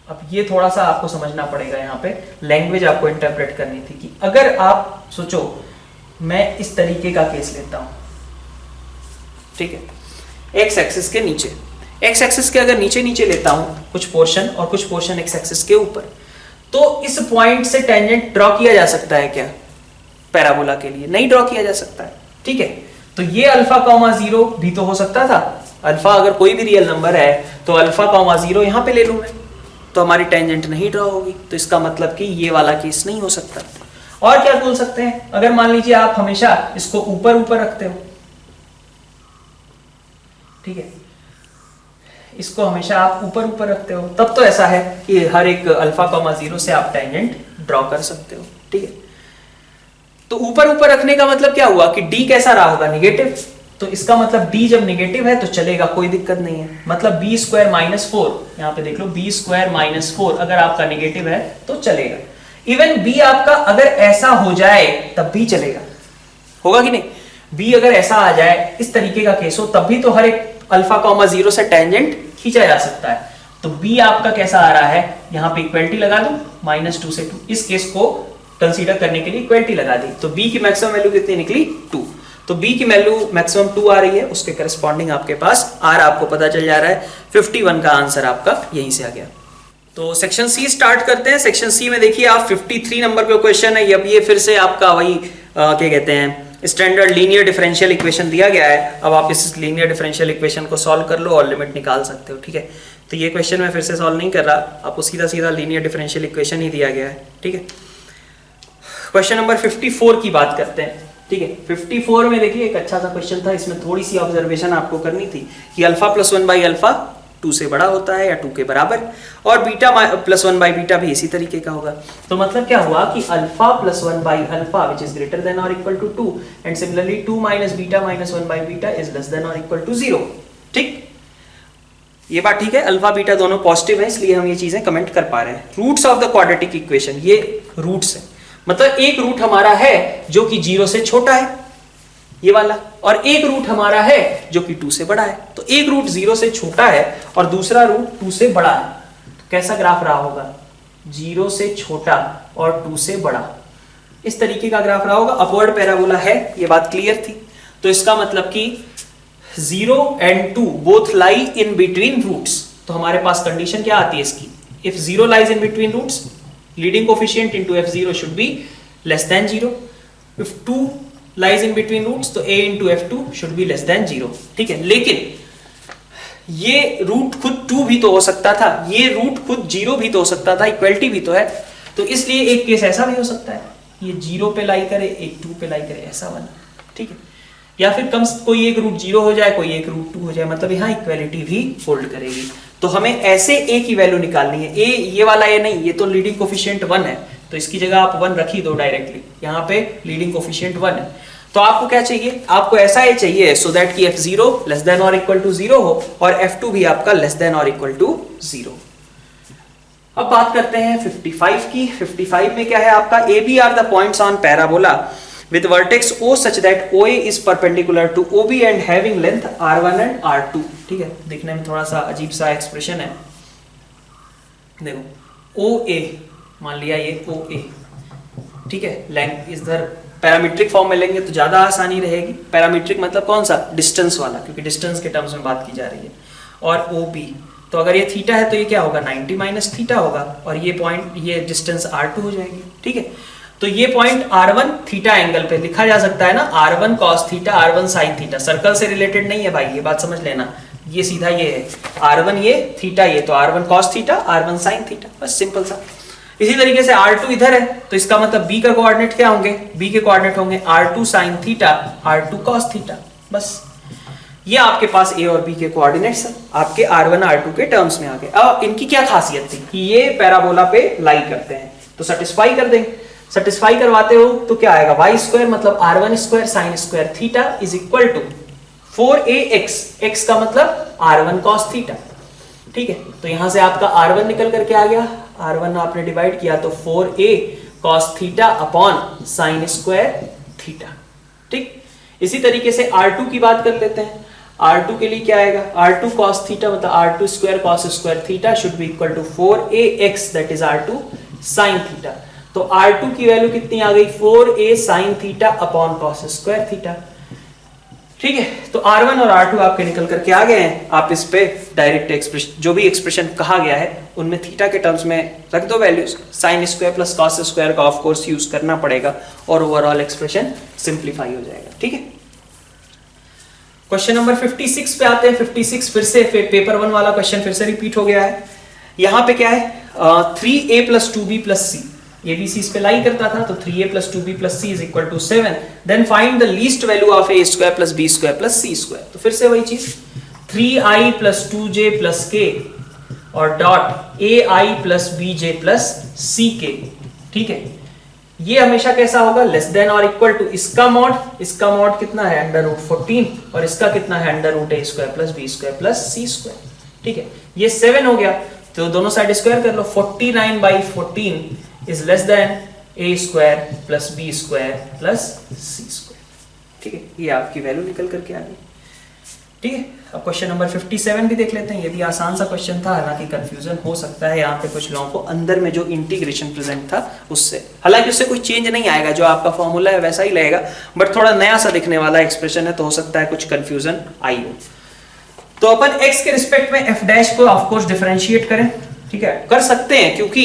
अब ये थोड़ा सा आपको समझना पड़ेगा, यहाँ पे लैंग्वेज आपको इंटरप्रेट करनी थी कि अगर आप सोचो मैं इस तरीके का केस लेता हूं, ठीक है, एक्स एक्सिस के नीचे, एक्स एक्सिस के अगर नीचे नीचे लेता हूं कुछ पोर्शन और कुछ पोर्शन एक्स एक्सिस के ऊपर, तो इस पॉइंट से टेंजेंट ड्रॉ किया जा सकता है क्या, पैराबोला के लिए नहीं ड्रॉ किया जा सकता है, ठीक है। तो ये अल्फा कॉमा 0 भी तो हो सकता था, अल्फा अगर कोई भी रियल नंबर है तो अल्फा कॉमा 0 यहां पे ले लूं मैं, तो हमारी टेंजेंट नहीं ड्रॉ होगी, तो इसका मतलब कि ये वाला केस नहीं हो सकता। और क्या बोल सकते हैं, अगर मान लीजिए आप हमेशा इसको ऊपर ऊपर रखते हो, ठीक है, इसको हमेशा आप ऊपर ऊपर रखते हो, तब तो ऐसा है कि हर एक अल्फा कॉमा 0 से आप टेंजेंट ड्रॉ कर सकते हो, ठीक है। तो ऊपर ऊपर रखने का मतलब क्या हुआ कि d कैसा रहा होगा, निगेटिव, तो इसका मतलब d जब निगेटिव है तो चलेगा, कोई दिक्कत नहीं है। मतलब b² माइनस 4, यहाँ पे देख लो b² माइनस 4 अगर आपका निगेटिव है तो चलेगा। इवन b आपका अगर ऐसा हो जाए तब भी चलेगा, होगा कि नहीं, b अगर ऐसा आ जाए, इस तरीके का केस हो, तब भी तो हर एक अल्फा कॉमा 0 से टेंजेंट खींचा जा सकता है। तो b आपका कैसा आ रहा है, यहाँ पे इक्वलिटी लगा दो, -2 से 2, इस केस को कंसीडर करने के लिए इक्वलिटी लगा दी, तो b की मैक्सिमम वैल्यू कितनी निकली, 2। तो b की वैल्यू मैक्सिमम 2 आ रही है, उसके करस्पॉन्डिंग आपके पास r आपको पता चल जा रहा है, 51 का आंसर आपका यहीं से आ गया। तो सेक्शन सी स्टार्ट करते हैं। सेक्शन सी में देखिए आप 53 नंबर का क्वेश्चन है, अब ये फिर से आपका वही क्या कहते हैं, स्टैंडर्ड लीनियर डिफरेंशियल इक्वेशन दिया गया है। अब आप इस लीनियर डिफरेंशियल इक्वेशन को सॉल्व कर लो और लिमिट निकाल सकते हो, ठीक है। तो ये क्वेश्चन मैं फिर से सॉल्व नहीं कर रहा, आपको सीधा सीधा लीनियर डिफरेंशियल इक्वेशन ही दिया गया है, ठीक है। क्वेश्चन नंबर 54 की बात करते हैं, ठीक है। 54 में देखिए एक अच्छा सा क्वेश्चन था, इसमें थोड़ी सी ऑब्जर्वेशन आपको करनी थी कि अल्फा प्लस 1 बाई अल्फा 2 से बड़ा होता है या 2 के बराबर, और बीटा प्लस 1 बाई बीटा भी इसी तरीके का होगा। तो मतलब क्या हुआ कि alpha plus 1 by alpha which is greater than और equal to 2 and similarly 2 minus beta minus 1 by beta is less than और इक्वल टू 0, ठीक। ये बात ठीक है, अल्फा बीटा दोनों पॉजिटिव है, इसलिए हम ये चीजें कमेंट कर पा रहे हैं। Roots of the quadratic equation, ये रूट्स है, मतलब एक रूट हमारा है जो कि 0 से छोटा है, ये वाला, और एक रूट हमारा है जो कि 2 से बड़ा है। तो एक रूट 0 से छोटा है और दूसरा रूट 2 से बड़ा है, तो कैसा ग्राफ रहा होगा, 0 से छोटा और 2 से बड़ा, इस तरीके का ग्राफ रहा होगा। अपवर्ड पैराबोला है, ये बात क्लियर थी। तो इसका मतलब कि 0 and 2 both lie in between roots, तो हमारे पास कंडीशन क्या आती है इसकी, if 0 lies in between roots leading coefficient into f0 should be less than 0. if 2 lies in between roots तो a into f2 should be less than 0, ठीक है। लेकिन ये रूट खुद 2 भी तो हो सकता था, ये रूट खुद 0 भी तो हो सकता था, इक्वलिटी भी तो है। तो इसलिए एक केस ऐसा भी हो सकता है, ये 0 पे लाई करे, एक 2 पे लाई करे, ऐसा वाला, ठीक है। या फिर कोई एक रूट 0 हो जाए, कोई एक रूट 2 हो जाए, मतलब यहाँ इक्वलिटी भी होल्ड करेगी। तो हमें ऐसे a की वैल्यू निकालनी है। a ये वाला a नहीं, ये तो लीडिंग कोफिशिएंट 1 है, तो इसकी जगह आप 1 रख ही दो डायरेक्टली, यहाँ पे लीडिंग कोफिशिएंट 1 है। तो आपको क्या चाहिए, आपको ऐसा a चाहिए सो दैट कि f0 लेस देन और इक्वल टू 0 हो और f2 भी आपका लेस देन और इक्वल टू 0। अब बात करते हैं 55 की। 55 में क्या है आपका, AB are the points on parabola with vertex O such that OA is perpendicular to OB and having length R1 and R2। ठीक है, दिखने में थोड़ा सा अजीब सा एक्सप्रेशन है। देखो OA, मान लिया ये OA, ठीक है, लेंथ इधर पैरामीट्रिक फॉर्म में लेंगे तो ज्यादा आसानी रहेगी। पैरामीट्रिक मतलब कौन सा, डिस्टेंस वाला, क्योंकि डिस्टेंस के टर्म्स में बात की जा रही है। और OB, तो अगर ये थीटा है तो ये क्या होगा, 90 माइनस थीटा होगा, और ये पॉइंट, ये डिस्टेंस R2 हो जाएगी। ठीक है, तो ये पॉइंट R1 थीटा एंगल पे लिखा जा सकता है ना, R1 cos theta, R1 sin theta. Circle से रिलेटेड नहीं है भाई, ये बात समझ लेना, ये सीधा ये है R1 ये थीटा ये, तो R1 cos theta, R1 sin theta, बस सिंपल सा। इसी तरीके से R2 इधर है, तो इसका मतलब B का कोऑर्डिनेट क्या होंगे, B के कोऑर्डिनेट होंगे R2 sin theta, R2 cos theta. बस ये आपके पास A और B के कोऑर्डिनेट्स हैं, आपके R1 R2 के टर्म्स में आ गए। अब इनकी क्या खासियत थी कि ये पैराबोला पे लाई करते हैं, तो सेटिस्फाई कर देंगे। सेटिस्फाई करवाते हो तो क्या आएगा, वाई स्क्वायर मतलब R1 square sine square theta is equal to 4ax, x का मतलब R1 cos थीटा। ठीक है, तो यहां से आपका R1 निकल करके आ गया, R1 आपने डिवाइड किया तो 4a cos theta upon sine square theta. ठीक, इसी तरीके से R2 की बात कर लेते हैं। R2 के लिए क्या आएगा, R2 cos थीटा मतलब R2 square cos square theta should be equal to 4ax that is R2 sin theta. तो R2 की वैल्यू कितनी आ गई, 4a sin theta upon cos square theta. ठीक है, तो R1 और R2 आपके निकल करके आ गए हैं। आप इस पे डायरेक्ट एक्सप्रेशन, जो भी एक्सप्रेशन कहा गया है उनमें थीटा के टर्म्स में रख दो values, sine square plus cos square का ऑफ कोर्स यूज करना पड़ेगा और ओवरऑल एक्सप्रेशन सिंप्लीफाई हो जाएगा। ठीक है, क्वेश्चन नंबर 56 पे आते हैं। 56 फिर से पेपर 1 वाला क्वेश्चन फिर से रिपीट हो गया है। यहाँ पे क्या है, 3a plus 2b plus c, ABC इस पे लाई करता था, तो 3a plus 2b plus c is equal to 7। Then find the least value of a square plus b square plus c square. तो फिर से वही चीज, 3i plus 2j plus k और dot ai plus bj plus ck। ठीक है, ये हमेशा कैसा होगा, लेस देन और इक्वल टू इसका मॉड कितना है अंडर रूट 14 और इसका कितना है under root a square plus b square plus c square. ठीक है, ये 7 हो गया, तो दोनों साइड स्क्वायर कर लो, 49/14 is less than a square plus b square plus c square। ठीक है, ये आपकी वैल्यू निकल करके आ गई। ठीक है, अब क्वेश्चन नंबर 57 भी देख लेते हैं। ये भी आसान सा क्वेश्चन था, हालांकि कंफ्यूजन हो सकता है यहाँ पे कुछ लोगों को अंदर में जो इंटीग्रेशन प्रेजेंट था उससे, हालांकि उससे कोई चेंज नहीं आएगा, जो आपका फॉर्मूला है वैसा ही रहेगा, बट थोड़ा नया सा दिखने वाला एक्सप्रेशन है, तो हो सकता है कुछ कंफ्यूजन आई हो। तो अपन x के रिस्पेक्ट में f डैश को ऑफ कोर्स डिफरेंशिएट करें। ठीक है, कर सकते हैं, क्योंकि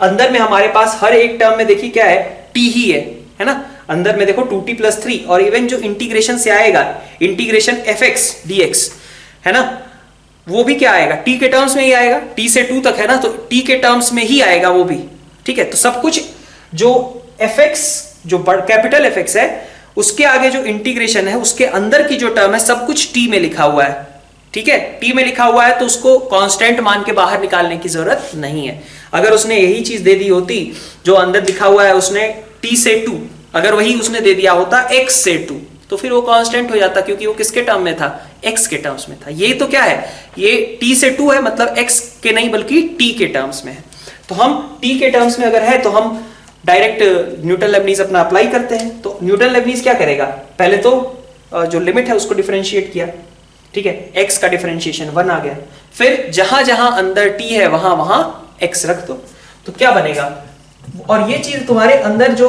अंदर में हमारे पास हर एक टर्म में देखिए क्या है, t ही है ना। अंदर में देखो 2t प्लस 3, और इवन जो इंटीग्रेशन से आएगा, इंटीग्रेशन fx dx है ना, वो भी क्या आएगा, t के टर्म्स में ही आएगा, t से 2 तक है ना, तो t के टर्म्स में ही आएगा वो भी। ठीक है, तो सब कुछ जो fx, जो कैपिटल fx है, उसके आगे जो इंटीग्रेशन है उसके अंदर की जो टर्म है सब कुछ t में लिखा हुआ है। ठीक है, t में लिखा हुआ है तो उसको कांस्टेंट मान के बाहर निकालने की जरूरत नहीं है। अगर उसने यही चीज दे दी होती जो अंदर लिखा हुआ है, उसने t से 2, अगर वही उसने दे दिया होता x से 2, तो फिर वो कांस्टेंट हो जाता, क्योंकि वो किसके टर्म में था, x के टर्म्स में था। ये तो क्या है, ये t से 2 है, मतलब x के नहीं बल्कि t के टर्म्स में है। तो हम t के टर्म्स में अगर है तो हम डायरेक्ट न्यूटन लेबनीज अपना अप्लाई करते हैं। तो न्यूटन लेबनीज क्या करेगा, पहले तो जो लिमिट है उसको डिफरेंशिएट किया। ठीक है, x का डिफरेंशिएशन 1 आ गया, फिर जहां जहां अंदर t है वहां वहां x रख दो, तो क्या बनेगा, और ये चीज तुम्हारे अंदर जो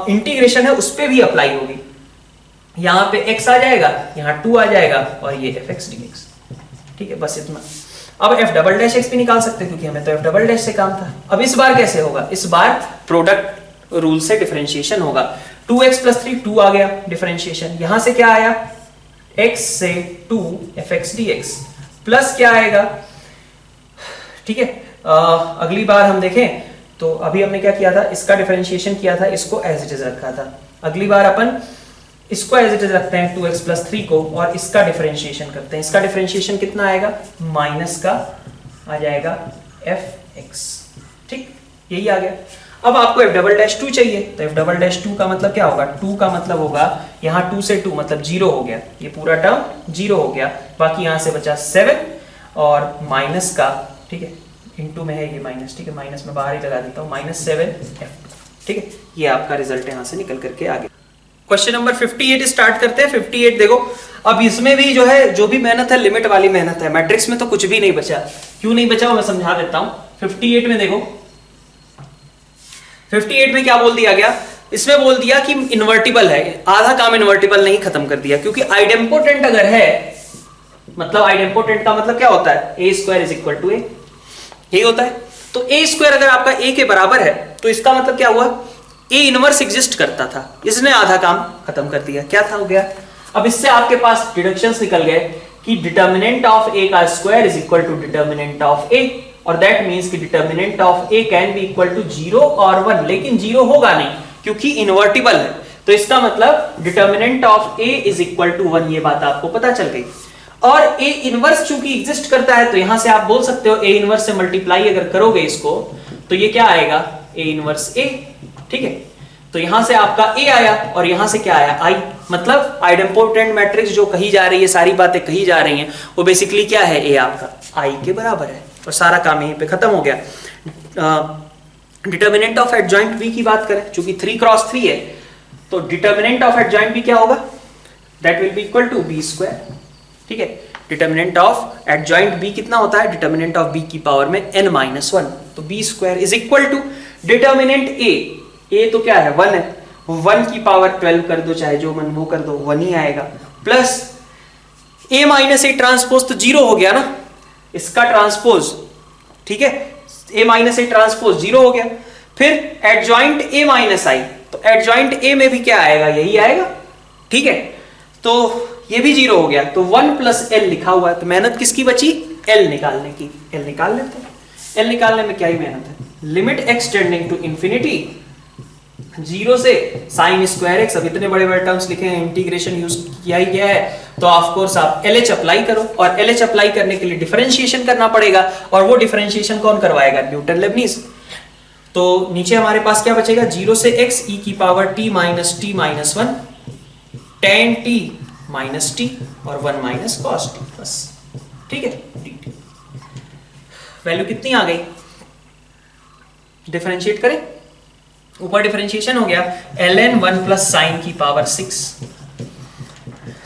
इंटीग्रेशन है उस पे भी अप्लाई होगी। यहाँ पे x आ जाएगा, यहाँ 2 आ जाएगा, और ये fx dx। ठीक है, बस इतना। अब f डबल डैश x भी निकाल सकते हैं, क्योंकि हमें तो f डबल डैश से काम था। अब इस बार कैसे होगा, इस बार प्रोडक्ट रूल से डिफरेंशिएशन होगा। 2x प्लस 3 2 आ गया डिफरेंशिएशन, यहां से क्या आया, x से 2 fx dx, प्लस क्या आएगा। ठीक है, अगली बार हम देखें तो अभी हमने क्या किया था, इसका डिफरेंशिएशन किया था, इसको एज इट इज रखा था। अगली बार अपन इसको एज इट इज रखते हैं 2x प्लस 3 को, और इसका डिफरेंशिएशन करते हैं। इसका डिफरेंशिएशन कितना आएगा, माइनस का आ जाएगा f(x). ठीक, यही आ गया। अब आपको f"(2) चाहिए, तो f"(2) का मतलब क्या होगा, 2 का मतलब होगा यहाँ 2 से 2 मतलब 0 हो गया, ये पूरा टर्म 0 हो गया, बाकी यहाँ से बचा 7 और माइनस का, ठीक है, इनटू में है ये माइनस, ठीक है, माइनस में बाहर ही लगा देता हूँ, -7f2। ठीक है, ये आपका रिजल्ट यहाँ से निकल करके आ गया। क्वेश्चन नंबर 58 स्टार्ट करते हैं। 58 देखो, अब इसमें भी जो है, जो भी मेहनत है लिमिट वाली मेहनत है, मैट्रिक्स में तो कुछ भी नहीं बचा। क्यों नहीं बचा वो मैं समझा देता हूं। 58 में देखो, 58 में क्या बोल दिया गया, इसमें बोल दिया कि इन्वर्टिबल है, आधा काम इन्वर्टिबल नहीं खत्म कर दिया, क्योंकि आइडेम्पोटेंट अगर है, मतलब आइडेम्पोटेंट का मतलब क्या होता है, a² = a, यही होता है। तो a² अगर आपका a के बराबर है तो इसका मतलब क्या हुआ, a इनवर्स एग्जिस्ट करता था, इसने आधा काम खत्म कर दिया। क्या था, हो गया। अब इससे आपके पास डिडक्शंस निकल गए कि डिटर्मिनेंट ऑफ a का square is equal to determinant of a, और दैट मींस कि determinant of a can be equal to 0 और 1, लेकिन 0 होगा नहीं क्योंकि इन्वर्टिबल है। तो इसका मतलब determinant of a is equal to 1, ये बात आपको पता चल गई। और a इनवर्स चूंकि एग्जिस्ट करता है तो यहां से आप बोल सकते हो a इनवर्स से मल्टीप्लाई अगर करोगे इसको तो ये क्या आएगा, a इनवर्स a। ठीक है, तो यहां से आपका a आया और यहां से क्या आया, i, मतलब आइडेम्पोटेंट मैट्रिक्स जो कही जा रही है, सारी बातें कही जा रही हैं, वो बेसिकली क्या है, a आपका i के बराबर है, और सारा काम यहीं पे खत्म हो गया। डिटर्मिनेंट ऑफ एडजॉइंट b की बात करें, चूंकि 3x3 है तो डिटर्मिनेंट ऑफ एडजॉइंट b क्या होगा, that will be equal to b²। ठीक है, डिटर्मिनेंट ऑफ एडजॉइंट b कितना होता है, डिटर्मिनेंट ऑफ b की पावर में n-1, तो b² is equal to determinant a तो क्या है, 1 है, 1 की पावर 12 कर दो, चाहे जो मन वो कर दो, 1 ही आएगा, प्लस a ट्रांसपोज तो 0 हो गया ना, इसका ट्रांसपोज, ठीक है, a ट्रांसपोज 0 हो गया। फिर एडजॉइंट a-i, तो एडजॉइंट a में भी क्या आएगा, यही आएगा। ठीक है, तो ये भी 0 हो गया, तो 1 + l लिखा हुआ है, तो मेहनत किसकी बची, l निकालने की। l निकाल लेते हैं, l निकालने में क्या ही मेहनत है। Limit x tending to infinity 0 से sin²x, अब इतने बड़े बड़े टर्म्स लिखे हैं, इंटीग्रेशन यूज किया ही गया है, तो ऑफ कोर्स आप LH अप्लाई करो, और LH अप्लाई करने के लिए डिफरेंशिएशन करना पड़ेगा, और वो डिफरेंशिएशन कौन करवाएगा, न्यूटन लेबनीज। तो नीचे हमारे पास क्या बचेगा, 0 से x e की power t - t-1 tan t - t और 1 - cos t, बस। ठीक है, वैल्यू कितनी आ गई, डिफरेंशिएट करें, ऊपर डिफरेंशिएशन हो गया, ln 1 + sin की पावर 6,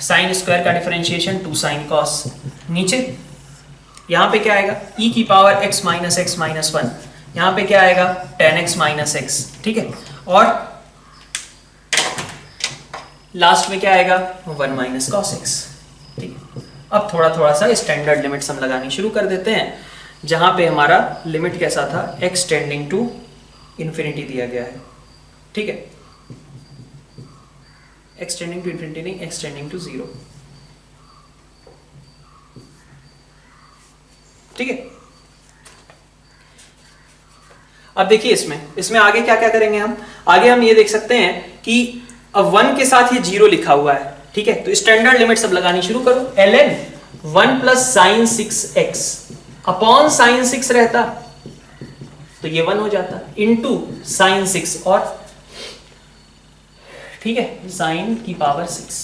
sin² का डिफरेंशिएशन 2 sin cos, नीचे यहां पे क्या आएगा, e की पावर x - x - 1, यहां पे क्या आएगा, tan x - x। ठीक है, और लास्ट में क्या आएगा, 1 - cos x। ठीक है, अब थोड़ा थोड़ा सा स्टैंडर्ड लिमिट्स हम लगानी शुरू कर देते हैं, जहां पे हमारा लिमिट कैसा था, x टेंडिंग टू इंफिनिटी दिया गया है। ठीक है, x टेंडिंग टू इंफिनिटी नहीं, x टेंडिंग टू 0। ठीक है, अब देखिए इसमें आगे क्या क्या करेंगे हम, आगे हम ये देख सकते हैं कि अब 1 के साथ ये 0 लिखा हुआ है। ठीक है, तो स्टैंडर्ड लिमिट सब लगानी शुरू करो। ln 1 + sin 6x upon sin 6 रहता तो ये 1 हो जाता, इनटू sin 6, और ठीक है, sin की power 6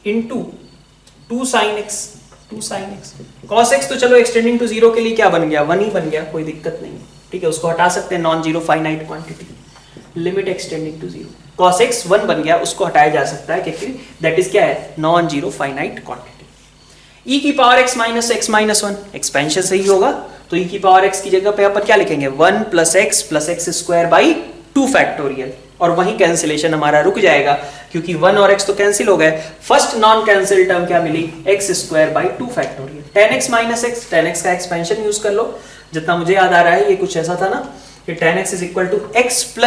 into 2 sin x cos x, तो चलो एक्सटेंडिंग टू 0 के लिए क्या बन गया, 1 ही बन गया, कोई दिक्कत नहीं। ठीक है, उसको हटा सकते हैं, non zero finite quantity, limit extending to 0, cos x 1 बन गया, उसको हटाया जा सकता है, क्योंकि दैट इज क्या है, non zero finite quantity. e की पावर x - x - 1 एक्सपेंशन सही होगा, तो e की पावर x की जगह पे अपन क्या लिखेंगे, 1 + x + x² / 2 फैक्टोरियल, और वहीं कैंसिलेशन हमारा रुक जाएगा, क्योंकि 1 और x तो कैंसिल हो गए। फर्स्ट नॉन कैंसिल टर्म क्या मिली, x² / 2 factorial, tan x - x, tan x का एक्सपेंशन यूज कर लो, जितना मुझे याद आ रहा है ये कुछ ऐसा था ना, कि tan x = x +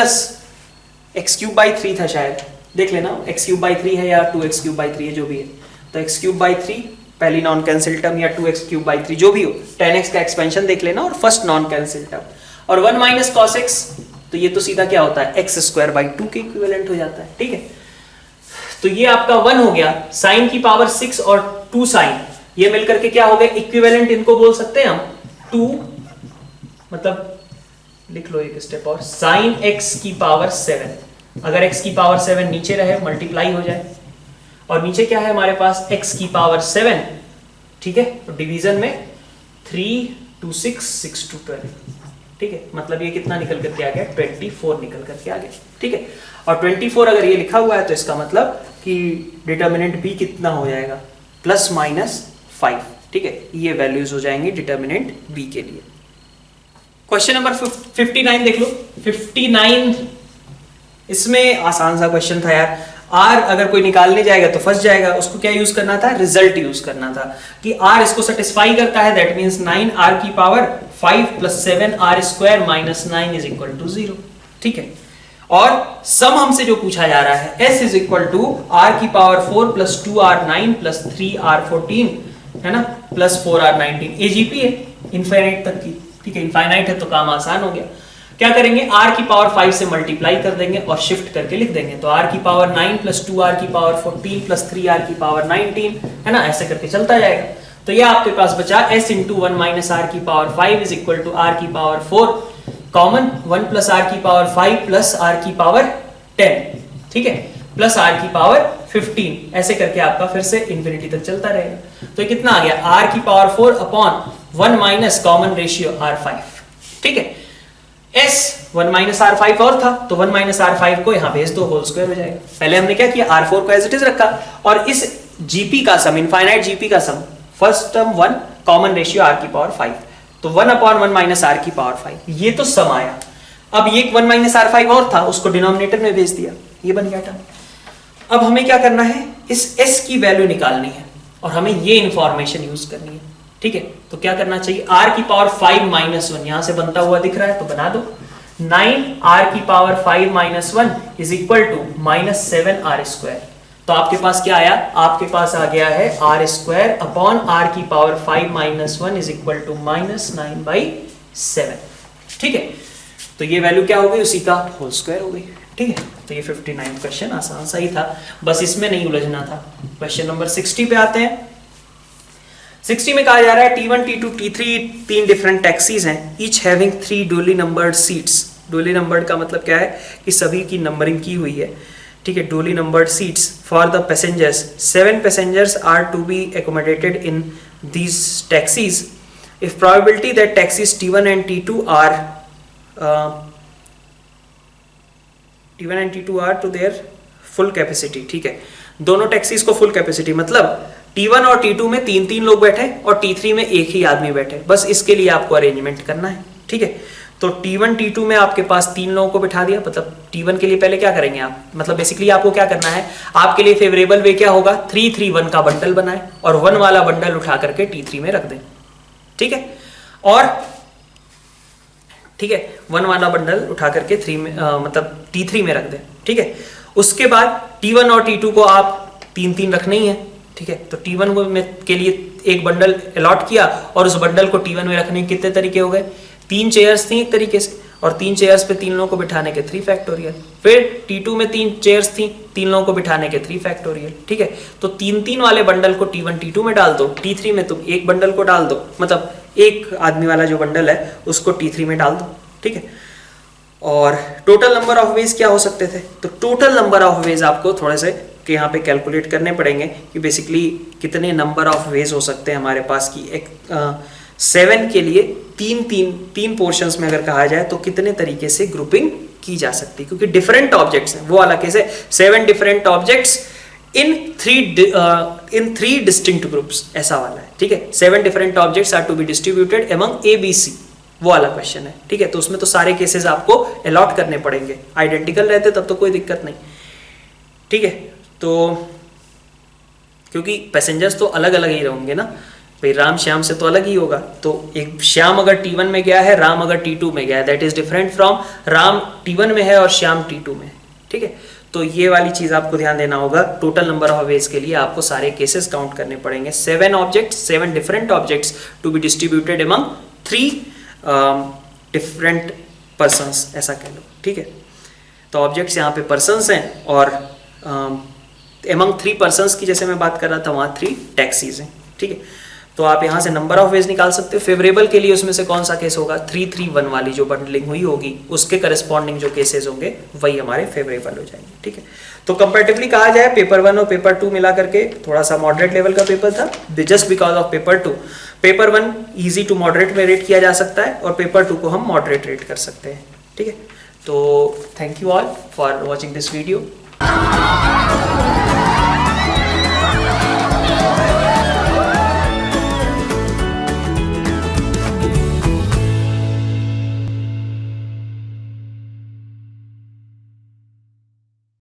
x³ / 3 था शायद, देख लेना, x³ / 3 है या 2x³ / 3 है, जो भी है, तो x³ / 3 पहली नॉन कैंसिल टर्म, या 2x³ / 3 जो भी हो, tan x का एक्सपेंशन देख लेना, और फर्स्ट नॉन कैंसिल टर्म, और 1 - cos x, तो ये तो सीधा क्या होता है, x² / 2 के इक्विवेलेंट हो जाता है। ठीक है, तो ये आपका 1 हो गया, sin की पावर 6 और 2 sin, ये मिलकर के क्या हो गए, इक्विवेलेंट इनको बोल सकते हैं हम, 2 मतलब लिख लो एक स्टेप और, साइन x की पावर 7। अगर x की पावर 7 नीचे रहे मल्टीप्लाई हो जाए, और नीचे क्या है हमारे पास x की पावर 7, ठीक है, तो डिवीजन में 3 2 6 6 2 12, ठीक है, मतलब ये कितना निकल करके आ गया, 24 निकल करके आ गया, ठीक है। और 24 अगर ये लिखा हुआ है तो इसका मतलब कि डिटर्मिनेंट b कितना हो जाएगा, ±5, ठीक है, ये वैल्यूज हो जाएंगे डिटर्मिनेंट b के लिए। क्वेश्चन नंबर 59 देख लो। 59 इसमें आसान सा क्वेश्चन था यार। r अगर कोई निकालने जाएगा तो फंस जाएगा, उसको क्या यूज करना था, रिजल्ट यूज करना था कि r इसको सेटिस्फाई करता है, दैट मींस 9r की पावर 5 + 7r² - 9 = 0, ठीक है। और सम हमसे जो पूछा जा रहा है s = r की पावर 4 + 2r9 + 3r14, है ना, +4r19, AGP है इनफाइनाइट तक की, ठीक है, इनफाइनाइट है तो काम आसान हो गया। क्या करेंगे, r की पावर 5 से मल्टीप्लाई कर देंगे और शिफ्ट करके लिख देंगे, तो r की पावर 9 + 2r की पावर 14 + 3r की पावर 19, है ना, ऐसे करके चलता जाएगा। तो ये आपके पास बचा s × 1 - r की पावर 5 = r की पावर 4, कॉमन 1 + r की पावर 5 + r की पावर 10, ठीक है, प्लस r की पावर 15, ऐसे करके आपका फिर से इंफिनिटी तक चलता रहेगा। तो ये कितना आ गया, r की power 4 upon 1 - common ratio r5, ठीक है। s 1 - r5 और था तो 1 - r5 को यहाँ भेज दो, होल स्क्वायर हो जाएगा। पहले हमने क्या किया, r4 को एज इट इज रखा, और इस gp का सम, इनफाइनाइट gp का sum, first term 1, common ratio r की पावर 5, तो 1/1 - r की पावर 5, ये तो सम आया। अब ये 1 - r5 और था, उसको डिनोमिनेटर में भेज दिया, ये बन गया टर्म। अब हमें क्या करना है, इस s की वैल्यू निकालनी है और हमें ये इंफॉर्मेशन यूज करनी है, ठीक है। तो क्या करना चाहिए, r की पावर 5 - 1 यहां से बनता हुआ दिख रहा है तो बना दो, 9r की पावर 5 - 1 = -7r²। तो आपके पास क्या आया, आपके पास आ गया है r² अपॉन r की पावर 5 - 1 = -9/7, ठीक है। तो ये वैल्यू क्या हो गई, उसी का होल स्क्वायर हो गई, ठीक है। तो ये 59 क्वेश्चन आसान सा ही था, बस इसमें नहीं उलझना था। क्वेश्चन नंबर 60 पे आते हैं। 60 में कहा जा रहा है T1, T2, T3 तीन डिफरेंट टैक्सीज हैं, each having 3 dually numbered seats. Dually numbered का मतलब क्या है कि सभी की नंबरिंग की हुई है, ठीक है, dually numbered seats for the passengers, 7 passengers are to be accommodated in these taxis if probability that taxis T1 and T2 are to their full capacity, ठीक है। दोनों टैक्सीज को फुल कैपेसिटी मतलब T1 और T2 में 3 लोग बैठे और T3 में एक ही आदमी बैठे, बस इसके लिए आपको अरेंजमेंट करना है, ठीक है। तो T1 T2 में आपके पास 3 लोगों को बिठा दिया, मतलब T1 के लिए पहले क्या करेंगे आप, मतलब बेसिकली आपको क्या करना है, आपके लिए फेवरेबल वे क्या होगा, 3 3 1 का बंडल बनाए और 1 वाला बंडल उठा करके T3 में रख दें, ठीक है। और ठीक है, 1 वाला बंडल उठा करके 3 में मतलब T3 में रख दें, ठीक है। उसके बाद T1 और T2 को आप 3 रखने ही है, ठीक है। तो T1 के लिए एक बंडल अलॉट किया और उस बंडल को T1 में रखने के कितने तरीके हो गए, 3 चेयर्स थी एक तरीके से, और 3 चेयर्स पे 3 लोगों को बिठाने के 3 फैक्टोरियल। फिर T2 में 3 चेयर्स थी, 3 लोगों को बिठाने के 3 फैक्टोरियल, ठीक है। तो 3 वाले बंडल को T1 T2 में डाल दो, T3 में तुम एक बंडल को डाल दो, मतलब एक आदमी वाला जो बंडल है उसको T3 में डाल दो, ठीक है। और टोटल नंबर ऑफ वेज क्या हो सकते थे, तो टोटल नंबर ऑफ वेज आपको थोड़े से कि यहाँ पे कैलकुलेट करने पड़ेंगे कि बेसिकली कितने नंबर ऑफ वेज हो सकते हैं हमारे पास की एक 7 के लिए तीन पोर्शंस में अगर कहा जाए तो कितने तरीके से ग्रुपिंग की जा सकती है, क्योंकि डिफरेंट ऑब्जेक्ट्स हैं, वो वाला केस है 7 different objects in 3 distinct groups, ऐसा वाला है, ठीक है। 7 different objects are to be distributed among ABC, वो वाला क्वेश्चन है, ठीक है। तो उसमें तो सारे केसेस आपको अलॉट करने पड़ेंगे, आइडेंटिकल रहते तब तो कोई दिक्कत नहीं, ठीक है। तो क्योंकि पैसेंजर्स तो अलग अलग ही रहेंगे ना भाई, राम श्याम से तो अलग ही होगा, तो एक श्याम अगर T1 में गया है, राम अगर T2 में गया है, that is different from Ram T1 में है और श्याम T2 में, ठीक है। तो ये वाली चीज आपको ध्यान देना होगा, टोटल नंबर ऑफ वेज के लिए आपको सारे केसेस काउंट करने पड़ेंगे। 7 objects, 7 different objects to be distributed among 3 different persons, ऐसा कह लो, ठीक है। तो ऑब्जेक्ट्स यहाँ पे पर्सन्स हैं और अमंग 3 पर्सन्स की जैसे मैं बात कर रहा था वहाँ 3 टैक्सीज हैं, ठीक है। तो आप यहाँ से नंबर ऑफ वेज निकाल सकते हो। फेवरेबल के लिए उसमें से कौन सा केस होगा, 3-3-1 वाली जो बंडलिंग हुई होगी उसके करस्पॉन्डिंग जो केसेस होंगे वही हमारे फेवरेबल हो जाएंगे, ठीक है। तो कंपैरेटिवली कहा जाए पेपर 1 और पेपर 2 मिला करके थोड़ा सा मॉडरेट लेवल का पेपर था, just because of paper 2। Paper 1 easy to moderate में रेट किया जा सकता है और पेपर 2 को हम मॉडरेट रेट कर सकते हैं, ठीक है। तो thank you all for watching this video.